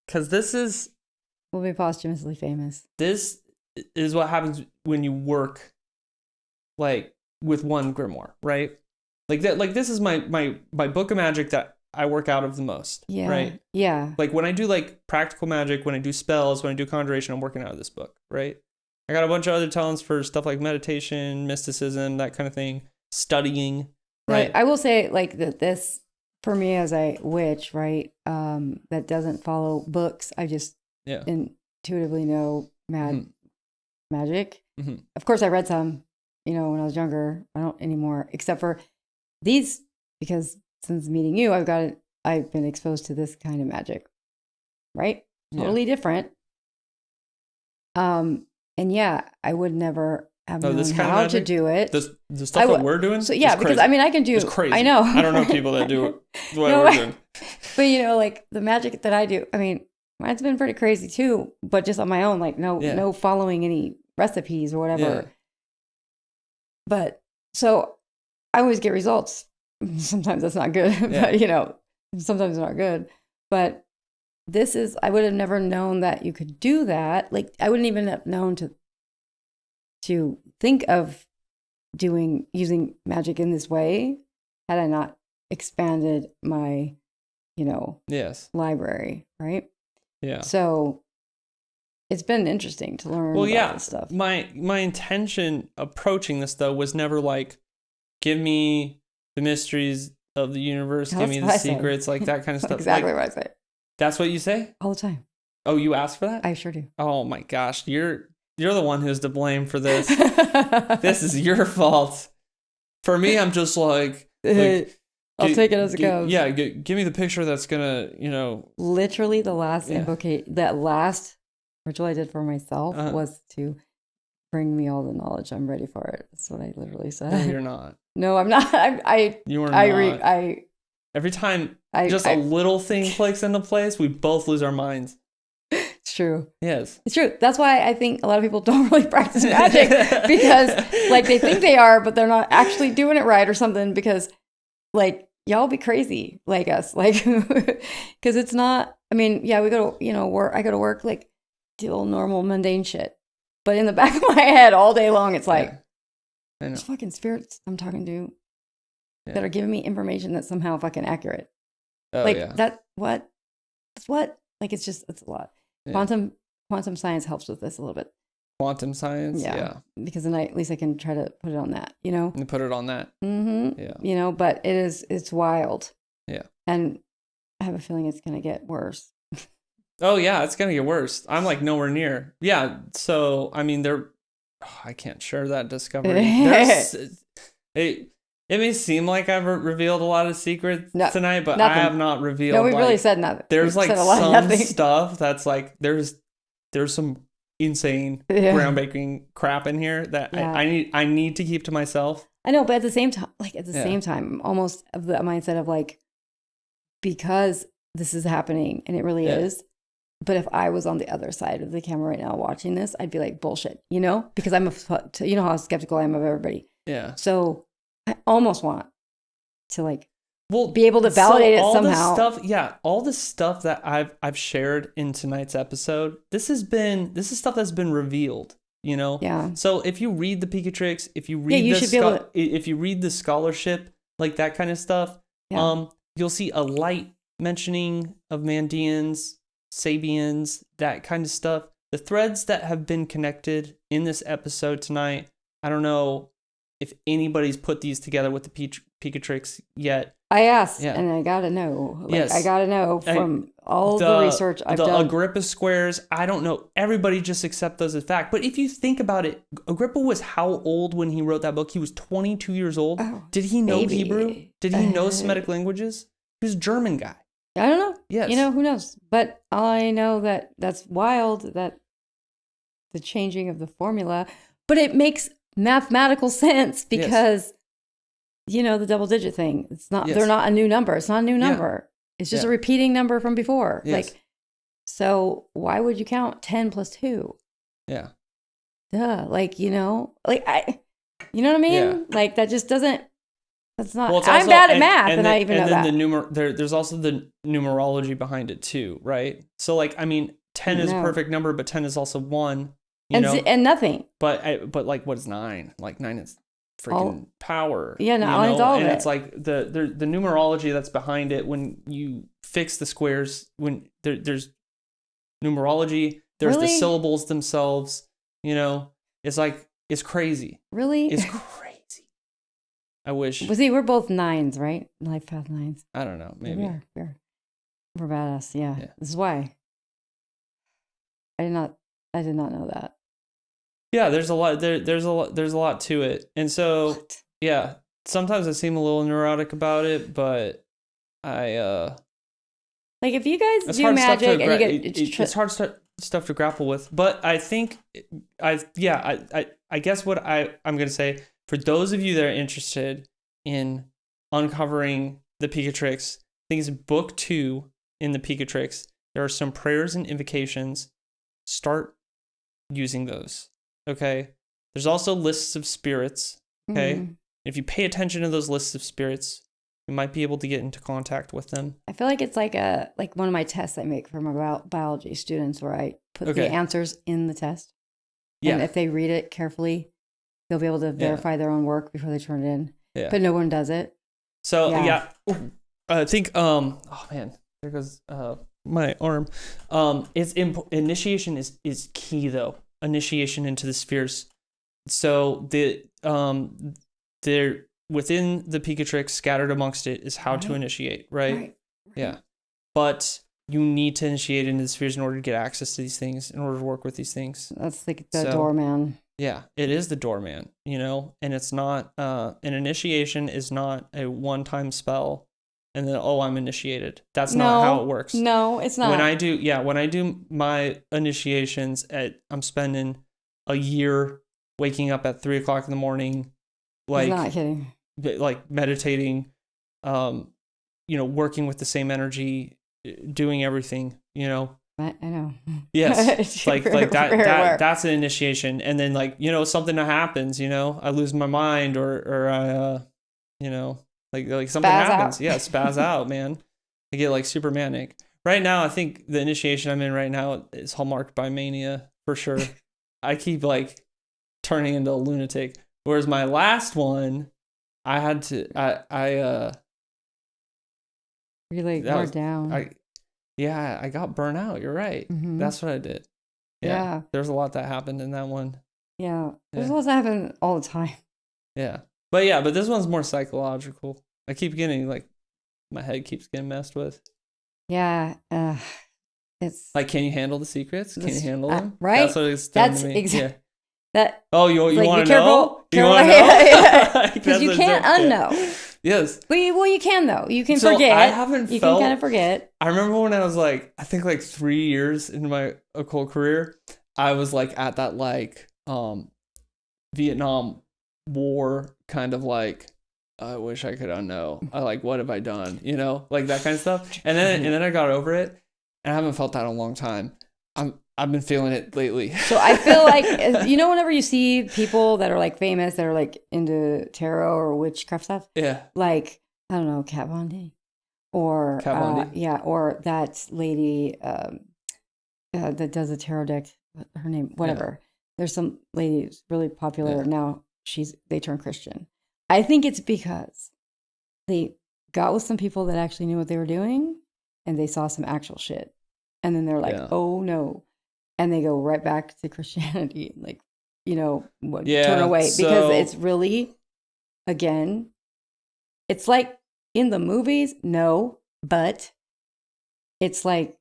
because this is we'll be posthumously famous. This is what happens when you work like with one grimoire, right? Like that. Like this is my book of magic that I work out of the most. Yeah. Right. Yeah. Like when I do like practical magic, when I do spells, when I do conjuration, I'm working out of this book, right? I got a bunch of other talents for stuff like meditation, mysticism, that kind of thing, studying. Right. I will say like that this for me as a witch, right? That doesn't follow books. I just intuitively know magic. Mm-hmm. Of course I read some, when I was younger. I don't anymore, except for these, because since meeting you, I've been exposed to this kind of magic. Right? Totally different. And I would never have known how to do it. The stuff that we're doing. So because crazy. I mean, I can do. It's crazy. I know. I don't know people that do what we're doing. But like the magic that I do, I mean, mine's been pretty crazy too. But just on my own, like no following any recipes or whatever. Yeah. But so I always get results. Sometimes that's not good, but sometimes it's not good. But this is, I would have never known that you could do that. Like I wouldn't even have known to think of using magic in this way had I not expanded my, library, right? Yeah. So it's been interesting to learn about this stuff. My intention approaching this though was never like, give me the mysteries of the universe, give me the secrets, like that kind of stuff. Exactly what I say. That's what you say? All the time. Oh, you ask for that? I sure do. Oh my gosh, you're the one who's to blame for this. This is your fault. For me, I'm just like I'll take it as it goes. Yeah, give me the picture that's gonna, Literally, the last that last ritual I did for myself was to bring me all the knowledge. I'm ready for it. That's what I literally said. No, you're not. No, I'm not. You are not. Every time a little thing clicks into place, we both lose our minds. It's true. Yes. It's true. That's why I think a lot of people don't really practice magic because like they think they are, but they're not actually doing it right or something because like y'all be crazy like us. Like, because it's not, I mean, we go to, work. I go to work, like deal normal mundane shit. But in the back of my head all day long, it's like, there's fucking spirits I'm talking to that are giving me information that's somehow fucking accurate. Oh, like that, what? That's what? Like, it's a lot. Yeah. Quantum science helps with this a little bit. Quantum science? Yeah. Because then at least I can try to put it on that, And put it on that. Mm-hmm. Yeah. But it's wild. Yeah. And I have a feeling it's going to get worse. Oh, yeah. It's going to get worse. I'm like nowhere near. Yeah. So, I mean, I can't share that discovery. It may seem like I've revealed a lot of secrets tonight, but nothing. I have not revealed. No, we've really said nothing. There's we've like some stuff that's like there's some insane groundbreaking crap in here that I need to keep to myself. I know, but at the same time, same time, almost of the mindset of like, because this is happening and it really is. But if I was on the other side of the camera right now watching this, I'd be like, bullshit, because I'm you know how skeptical I am of everybody. Yeah. So I almost want to be able to validate it somehow. All the stuff that I've shared in tonight's episode, this is stuff that's been revealed, Yeah. So if you read the Picatrix, if you read if you read the scholarship, like that kind of stuff, you'll see a light mentioning of Mandeans, Sabians, that kind of stuff. The threads that have been connected in this episode tonight, I don't know if anybody's put these together with the Picatrix yet. I asked, and I gotta know. I gotta know from all the research I've done. The Agrippa squares, I don't know. Everybody just accept those as fact. But if you think about it, Agrippa was how old when he wrote that book? He was 22 years old. Oh, did he know Hebrew? Did he know Semitic languages? He was a German guy. I don't know. Yes. Who knows? But I know that's wild, that the changing of the formula. But it makes mathematical sense because, the double digit thing. It's not, they're not a new number. It's not a new number. It's just a repeating number from before. Yes. So why would you count 10 plus 2? Yeah. Duh. You know what I mean? Yeah. That just doesn't. That's not. Well, I'm bad at math, and I even know that. There's also the numerology behind it too, right? So 10 is a perfect number, but 10 is also 1. And nothing. But what is 9? 9 is freaking power. Yeah, no, it's all of it. And it's the numerology that's behind it. When you fix the squares, when there's numerology, there's the syllables themselves. It's crazy. Really, it's crazy. I wish. Well, see, we're both 9s, right? Life path 9s. I don't know. Maybe we're badass. Yeah. This is why. I did not know that. Yeah, there's a lot. There's a lot to it, and so sometimes I seem a little neurotic about it, but I if you guys do magic and you get it's hard stuff to grapple with. But I think I guess what I'm gonna say, for those of you that are interested in uncovering the Picatrix, I think it's book 2 in the Picatrix. There are some prayers and invocations. Start using those. Okay. There's also lists of spirits. Okay. Mm-hmm. If you pay attention to those lists of spirits, you might be able to get into contact with them. I feel like it's like one of my tests I make for my biology students, where I put the answers in the test. Yeah. And if they read it carefully, they'll be able to verify their own work before they turn it in. Yeah. But no one does it. So I think oh man, there goes my arm. Initiation is key though. Initiation into the spheres. So they're within the Picatrix, scattered amongst it, is how to initiate, right? Yeah. But you need to initiate into the spheres in order to get access to these things, in order to work with these things. That's the doorman. Yeah, it is the doorman, and it's not, an initiation is not a one-time spell and then, I'm initiated. That's not how it works. No, it's not. When I do my initiations, I'm spending a year waking up at 3:00 in the morning, I'm not kidding. Meditating, working with the same energy, doing everything, I know. Yes. That's an initiation. And then something that happens, I lose my mind or I, something happens. Out. Yeah. Spaz out, man. I get super manic. Right now, I think the initiation I'm in right now is hallmarked by mania for sure. I keep turning into a lunatic. Whereas my last one, I had to, really more down. I got burnt out. You're right. Mm-hmm. That's what I did. Yeah. There's a lot that happened in that one. Yeah. There's a lot that happen all the time. Yeah. But this one's more psychological. I keep getting my head keeps getting messed with. Yeah. It's can you handle the secrets? Can you handle them? Right. That's what it's done to me. Exactly. That Oh, you like, want be to know? careful. You want to know? Because you can't unknow. Yes. Well, you can though. You can So forget. I haven't you felt. can kind of forget. I remember when I was like, I think like 3 years into my occult career, I was like at that like Vietnam War kind of like, I wish I could unknow. I like, what have I done? You know, like that kind of stuff. And then I got over it, and I haven't felt that in a long time. I've been feeling it lately. So I feel like, whenever you see people that are like famous, that are like into tarot or witchcraft stuff, Yeah. like, I don't know, Kat Von D, or or that lady that does a tarot deck. Her name, whatever. Yeah. There's some lady who's really popular now. They turned Christian. I think it's because they got with some people that actually knew what they were doing, and they saw some actual shit, and then they're like, "Oh no." And they go right back to Christianity, like, turn away. Because it's really, again, it's like in the movies, no, but it's like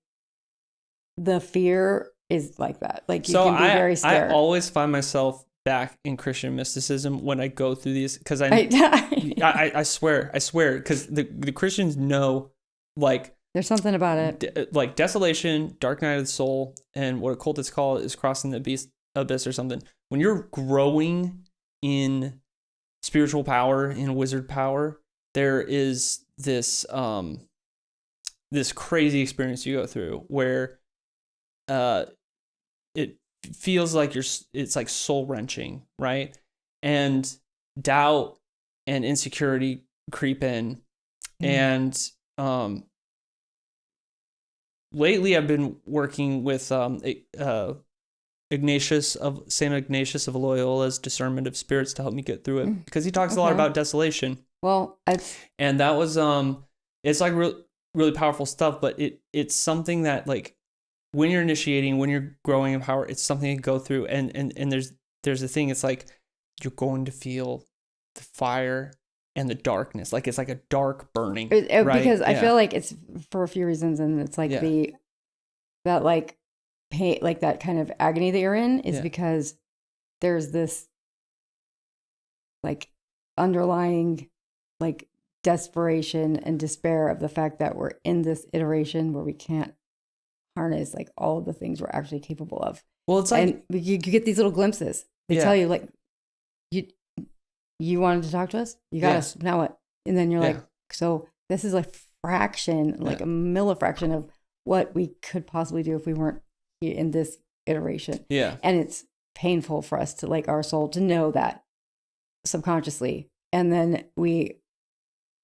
the fear is like that. Like, you can be very scared. I always find myself back in Christian mysticism when I go through these, because I swear, because the Christians know, like, there's something about it. Like desolation, dark night of the soul, and what occultists call is crossing the abyss or something. When you're growing in spiritual power, in wizard power, there is this this crazy experience you go through where it feels like it's like soul wrenching, right? And doubt and insecurity creep in, and lately, I've been working with Saint Ignatius of Loyola's discernment of spirits to help me get through it, because he talks a lot about desolation. Well, and that was it's like really powerful stuff, but it's something that, like, when you're initiating, when you're growing in power, it's something to go through, and there's a thing. It's like you're going to feel the fire and the darkness, like it's like a dark burning, right? Because I feel like it's for a few reasons, and it's like that like pain, like that kind of agony that you're in is because there's this like underlying like desperation and despair of the fact that we're in this iteration where we can't harness like all of the things we're actually capable of. Well, it's like, and you get these little glimpses. They tell you, like, you wanted to talk to us, you got us, now what? And then you're like, so this is a fraction, like a millifraction of what we could possibly do if we weren't in this iteration. And it's painful for us to, like, our soul to know that subconsciously, and then we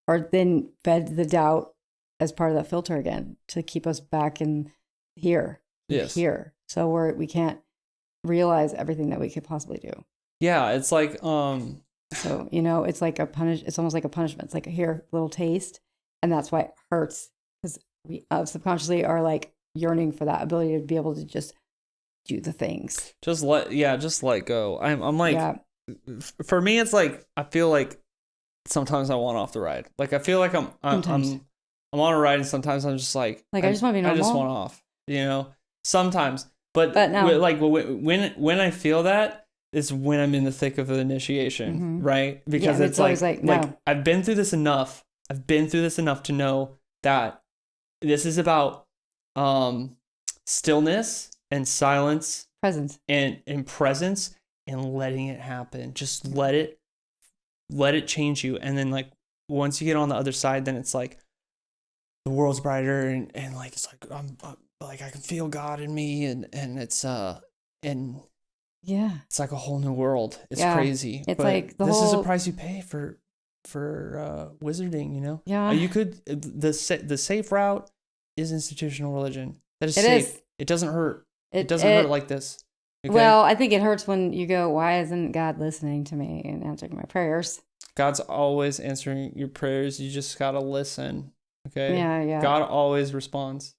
are then fed the doubt as part of that filter again to keep us back in here. So we can't realize everything that we could possibly do. It's like so, it's like it's almost like a punishment. It's like, here, little taste, and that's why it hurts, because we subconsciously are like yearning for that ability to be able to just do the things. Just let go. I'm like, for me, it's like, I feel like sometimes I want off the ride. Like, I feel like I'm on a ride, and sometimes I'm just like I just want to be normal. I just want off, sometimes. But no. When I feel that, is when I'm in the thick of the initiation, right? Because it's like no. I've been through this enough. To know that this is about stillness and silence, presence, and presence, and letting it happen. Just let it change you, and then, like, once you get on the other side, then it's like the world's brighter, and like it's like I'm like, I can feel God in me, and it's and it's like a whole new world. It's crazy. It's like this is a price you pay for wizarding, you could the safe route is institutional religion. That is safe. It doesn't hurt. It doesn't hurt like this. Okay? Well, I think it hurts when you go, why isn't God listening to me and answering my prayers? God's always answering your prayers. You just gotta listen. Okay? Yeah. God always responds.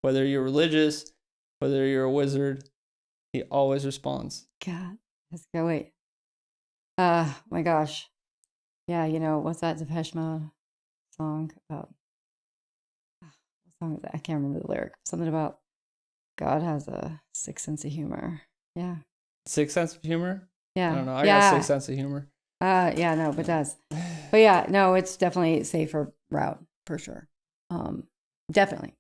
Whether you're religious, whether you're a wizard, he always responds. God. Let's go, wait. My gosh. Yeah, what's that Depeche Mode song about? What song is that? I can't remember the lyric. Something about God has a sick sense of humor. Yeah. Sixth sense of humor. Yeah. I don't know. I got a sixth sense of humor. Yeah, no, it does. But yeah, no, it's definitely a safer route for sure. Definitely.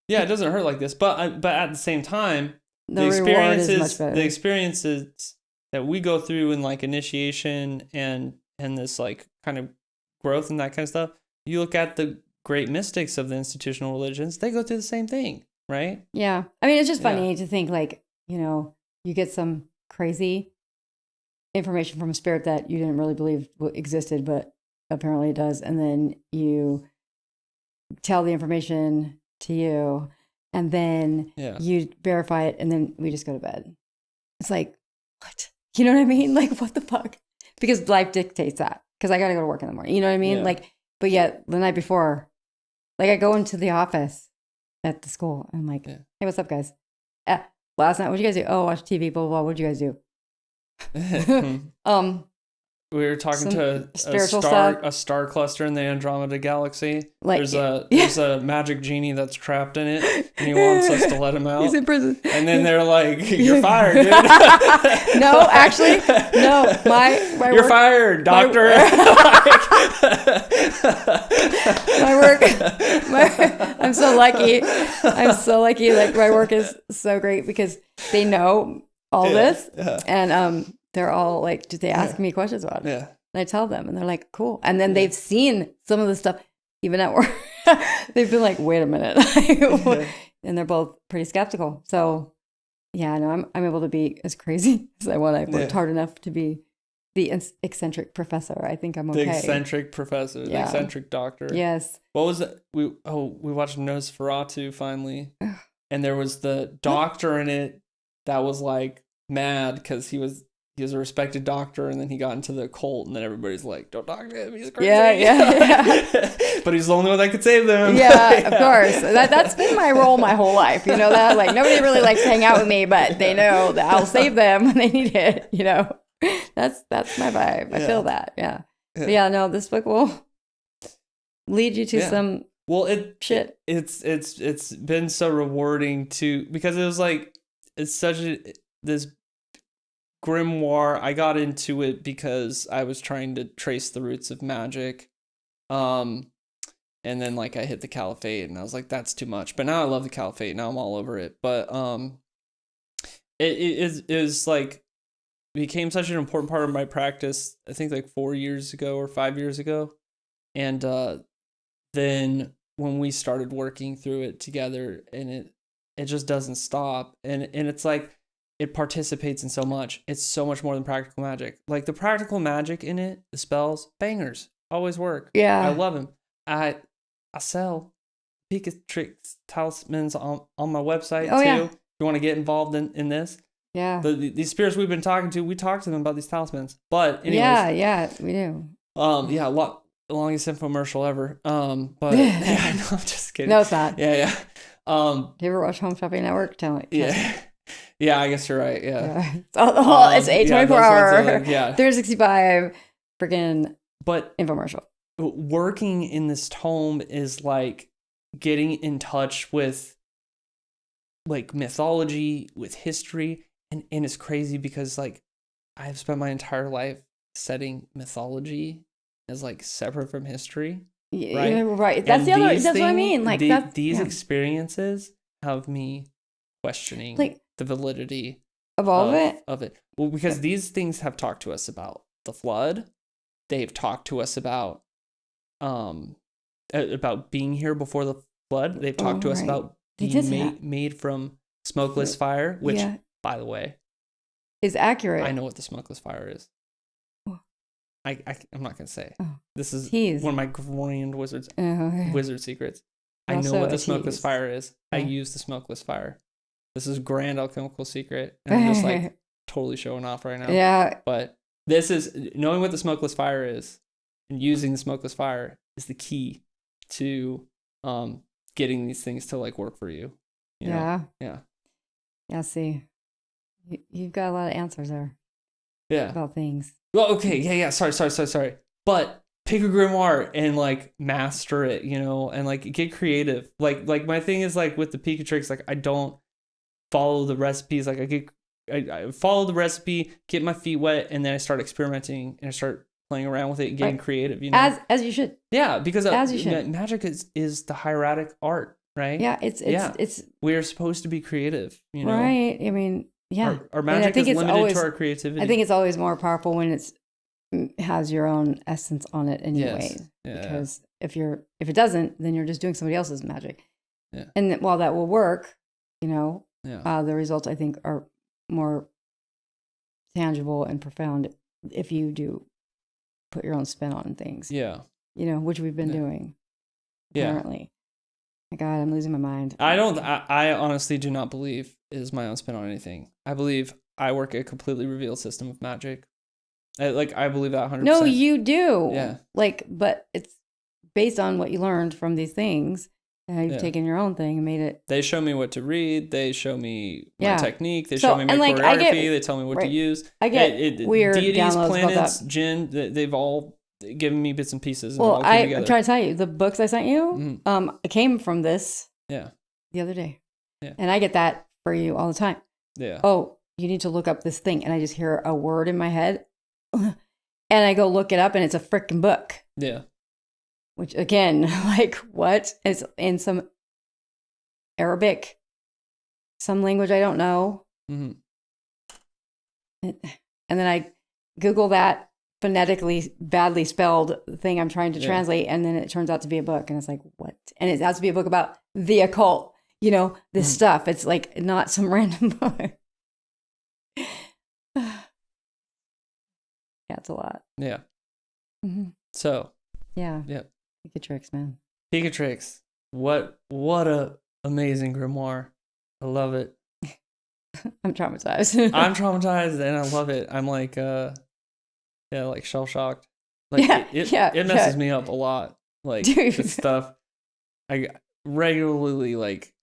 Yeah, it doesn't hurt like this, but at the same time, the reward is much better. The experiences that we go through in like initiation and this like kind of growth and that kind of stuff. You look at the great mystics of the institutional religions; they go through the same thing, right? Yeah, I mean, it's just funny to think like, you know, you get some crazy information from a spirit that you didn't really believe existed, but apparently it does, and then you tell the information to you, and then you verify it, and then we just go to bed. It's like, what? You know what I mean? Like, what the fuck? Because life dictates that. Because I got to go to work in the morning. You know what I mean? Like, but yet the night before, like, I go into the office at the school. And I'm like, hey, what's up, guys? Last night, what'd you guys do? Oh, watch TV, blah, blah, blah. What'd you guys do? We were talking to a star cluster in the Andromeda Galaxy. Like, there's a magic genie that's trapped in it, and he wants us to let him out. He's in prison. And then they're like, "You're fired, dude." No, actually, no. You're work, fired, doctor. My work. I'm so lucky. Like, my work is so great because they know all this, and they're all like, they ask me questions about it. Yeah. And I tell them, and they're like, cool. And then they've seen some of the stuff, even at work. They've been like, wait a minute. And they're both pretty skeptical. So, yeah, no, I'm able to be as crazy as I want. I've worked hard enough to be the eccentric professor. I think I'm okay. The eccentric professor, the eccentric doctor. Yes. What was it? We watched Nosferatu finally. And there was the doctor in it that was like mad because he was a respected doctor, and then he got into the cult, and then everybody's like, don't talk to him, he's crazy. Yeah. But he's the only one that could save them. Yeah, of course. That's been my role my whole life. You know that? Like, nobody really likes to hang out with me, but they know that I'll save them when they need it, you know? That's my vibe. I feel that, yeah. But yeah, no, this book will lead you to some shit. It's been so rewarding because it was like, it's such this grimoire. I got into it because I was trying to trace the roots of magic, and then like I hit the caliphate, and I was like, that's too much. But now I love the caliphate. Now I'm all over it. But it is like became such an important part of my practice. I think like 4 years ago or 5 years ago, and then when we started working through it together, and it just doesn't stop, and it's like, it participates in so much. It's so much more than practical magic. Like the practical magic in it, the spells, bangers, always work. Yeah. I love them. I sell Picatrix talismans on my website too. Yeah. If you want to get involved in this. Yeah. These spirits we've been talking to, we talk to them about these talismans. But anyways. Yeah, we do. Yeah, the longest infomercial ever. But yeah, no, I'm just kidding. No, it's not. Yeah. Do you ever watch Home Shopping Network? Tell me. Yeah. Yeah, I guess you're right. Yeah. It's a 24-hour, 365 freaking infomercial. Working in this tome is like getting in touch with like mythology, with history, and it's crazy because like I've spent my entire life setting mythology as like separate from history. Right. Yeah, right. That's that's what I mean. Like these experiences have me questioning like the validity of all of it. Well, because these things have talked to us about the flood. They've talked to us about being here before the flood. They've talked to us about being made from smokeless fire, which, by the way, is accurate. I know what the smokeless fire is. I'm not gonna say. This is one of my grand wizard secrets. I know what the smokeless fire is. I use the smokeless fire. This is grand alchemical secret. And I'm just like totally showing off right now. Yeah. But this is knowing what the smokeless fire is and using the smokeless fire is the key to getting these things to like work for you. You know? Yeah. Yeah. See, you've got a lot of answers there. Yeah. About things. Well, okay. Yeah. Sorry. But pick a grimoire and like master it, you know, and like get creative. Like my thing is like with the Picatrix, like I don't follow the recipes. Like I get I follow the recipe, get my feet wet, and then I start experimenting and I start playing around with it, and getting creative. You know, as you should. Yeah, because As you should. magic is the hieratic art, right? Yeah, it's we're supposed to be creative. You know, right. I mean, yeah, our magic is limited to our creativity. I think it's always more powerful when it's has your own essence on it anyway. Yeah. Because if it doesn't, then you're just doing somebody else's magic. Yeah. And while that will work, you know, Yeah. the results I think are more tangible and profound if you do put your own spin on things. Yeah. You know, which we've been doing. Apparently. My God, I'm losing my mind. I honestly do not believe it is my own spin on anything. I believe I work a completely revealed system of magic. I believe that 100%. No, you do. Yeah. But it's based on what you learned from these things. And you've taken your own thing and made it. They show me what to read. They show me my technique. They show me my and choreography. They tell me what to use. I get weird deities, downloads planets, about that. Djinn. They've all given me bits and pieces. And Well, I'm trying to tell you, the books I sent you, it came from this. Yeah. The other day. Yeah. And I get that for you all the time. Yeah. Oh, you need to look up this thing, and I just hear a word in my head. And I go look it up, and it's a freaking book. Yeah. Which, again, like, what? It's in some Arabic, some language I don't know. Mm-hmm. And then I Google that phonetically badly spelled thing I'm trying to translate, and then it turns out to be a book. And it's like, what? And it has to be a book about the occult, you know, this stuff. It's like not some random book. Yeah, it's a lot. Yeah. Mm-hmm. So. Yeah. Yep. Picatrix, man. Picatrix. What a amazing grimoire. I love it. I'm traumatized. I'm traumatized and I love it. I'm like, like shell shocked. Like it messes me up a lot. Like this stuff. I regularly like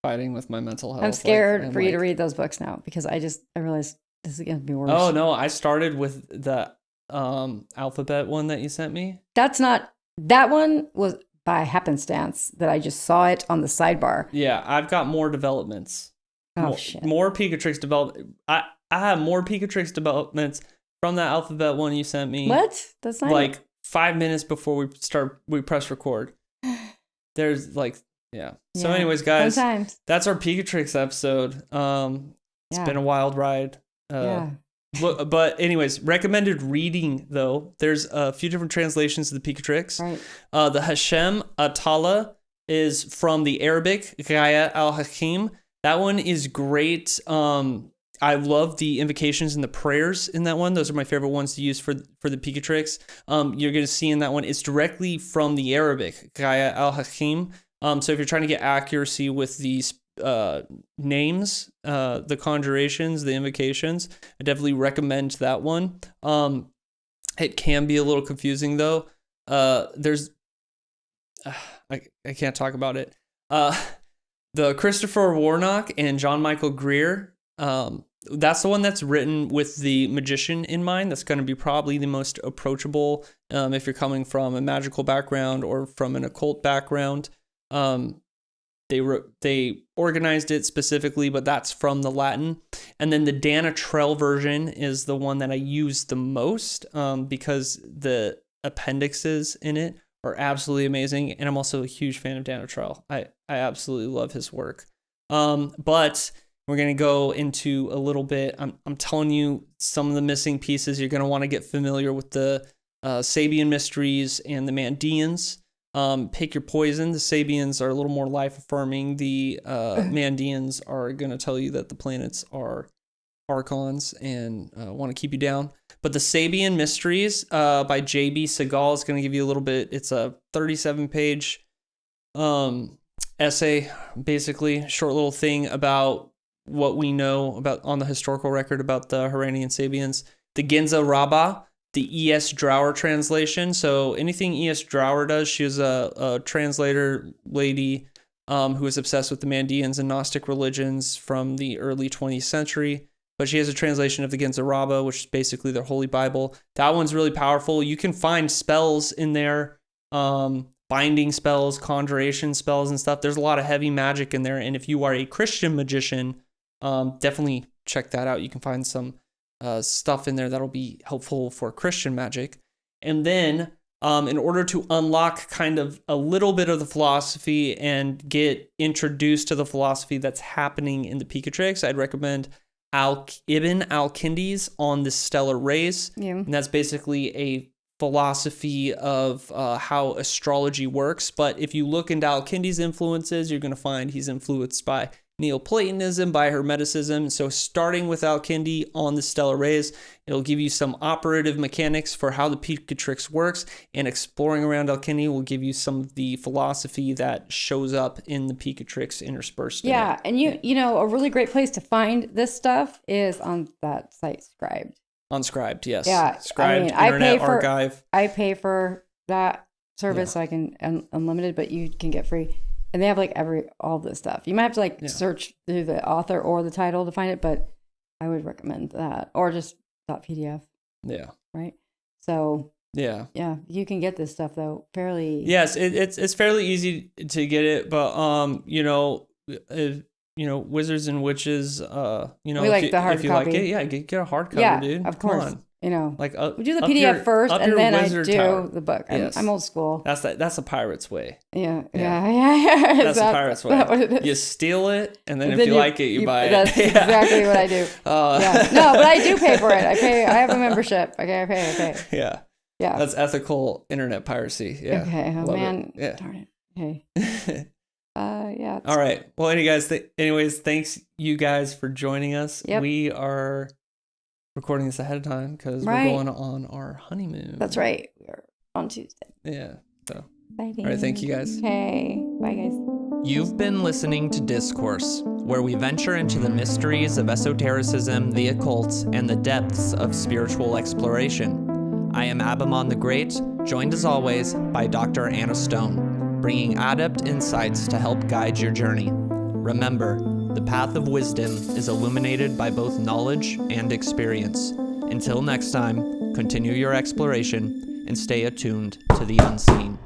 fighting with my mental health. I'm scared for you to read those books now because I realized this is gonna be worse. Oh no, I started with the alphabet one that you sent me. That one was by happenstance that I just saw it on the sidebar. Yeah, I've got more developments. Shit. More Picatrix development. I have more Picatrix developments from that alphabet one you sent me. What? That's not like 5 minutes before we press record. There's like So anyways, guys, sometimes. That's our Picatrix episode. It's been a wild ride. But anyways, recommended reading though. There's a few different translations of the Picatrix. Right. The Hashem Atala is from the Arabic Ghaya al-Hakim. That one is great. I love the invocations and the prayers in that one. Those are my favorite ones to use for the Picatrix. You're going to see in that one, it's directly from the Arabic Ghaya al-Hakim. So if you're trying to get accuracy with these names, the conjurations, the invocations, I definitely recommend that one. It can be a little confusing though. There's I can't talk about it. The Christopher Warnock and John Michael Greer, that's the one that's written with the magician in mind. That's going to be probably the most approachable if you're coming from a magical background or from an occult background. They organized it specifically, but that's from the Latin. And then the Dana Trell version is the one that I use the most because the appendixes in it are absolutely amazing. And I'm also a huge fan of Dana Trell. I absolutely love his work. But we're going to go into a little bit. I'm telling you some of the missing pieces. You're going to want to get familiar with the Sabian mysteries and the Mandeans. Pick your poison. The Sabians are a little more life-affirming. The Mandeans are going to tell you that the planets are archons and want to keep you down. But the Sabian Mysteries by J.B. Segal is going to give you a little bit. It's a 37-page essay, basically, short little thing about what we know about on the historical record about the Harranian Sabians. The Ginza Rabbah, the E.S. Drower translation. So anything E.S. Drower does, she was a translator lady who was obsessed with the Mandeans and Gnostic religions from the early 20th century. But she has a translation of the Ginza Rabbah, which is basically their holy Bible. That one's really powerful. You can find spells in there, binding spells, conjuration spells and stuff. There's a lot of heavy magic in there. And if you are a Christian magician, definitely check that out. You can find some stuff in there that'll be helpful for Christian magic. And then in order to unlock kind of a little bit of the philosophy and get introduced to the philosophy that's happening in the Picatrix, I'd recommend Ibn al-Kindi's On the Stellar Race. Yeah. And that's basically a philosophy of how astrology works. But if you look into al-Kindi's influences, you're going to find he's influenced by Neoplatonism, by Hermeticism. So starting with al-Kindi On the Stellar Rays, it'll give you some operative mechanics for how the Picatrix works, and exploring around al-Kindi will give you some of the philosophy that shows up in the Picatrix interspersed. Yeah, and you know, a really great place to find this stuff is on that site, Scribed. On Scribed, yes. Yeah, Scribed, Internet Archive. I pay for that service so I can unlimited, but you can get free. And they have like all this stuff. You might have to search through the author or the title to find it, but I would recommend that, or just .pdf. Yeah. Right. So. Yeah. Yeah, you can get this stuff though fairly. Yes, it's fairly easy to get it, but Wizards and Witches, we like the hard if you copy. Like it, get a hardcover, dude. Yeah, of course. Come on. You know, like we do the PDF first, and then I do tower. the book. Yes. I'm old school. That's the pirate's way. Yeah. That's the pirate's way. What it is? You steal it, and then if you like it, you buy it. That's exactly what I do. No, but I do pay for it. I have a membership. Okay, I pay. Yeah. Yeah. That's ethical internet piracy. Yeah. Okay. Oh, man. Yeah. Darn it. Okay. Yeah. All right. Well, anyways, thanks you guys for joining us. Yep. We are recording this ahead of time because we're going on our honeymoon. That's right. We are on Tuesday. Yeah. So. Exciting. All right. Thank you guys. Okay. Bye, guys. You've been listening to Discourse, where we venture into the mysteries of esotericism, the occult, and the depths of spiritual exploration. I am Abammon the Great, joined as always by Dr. Anna Stone, bringing adept insights to help guide your journey. Remember, the path of wisdom is illuminated by both knowledge and experience. Until next time, continue your exploration and stay attuned to the unseen.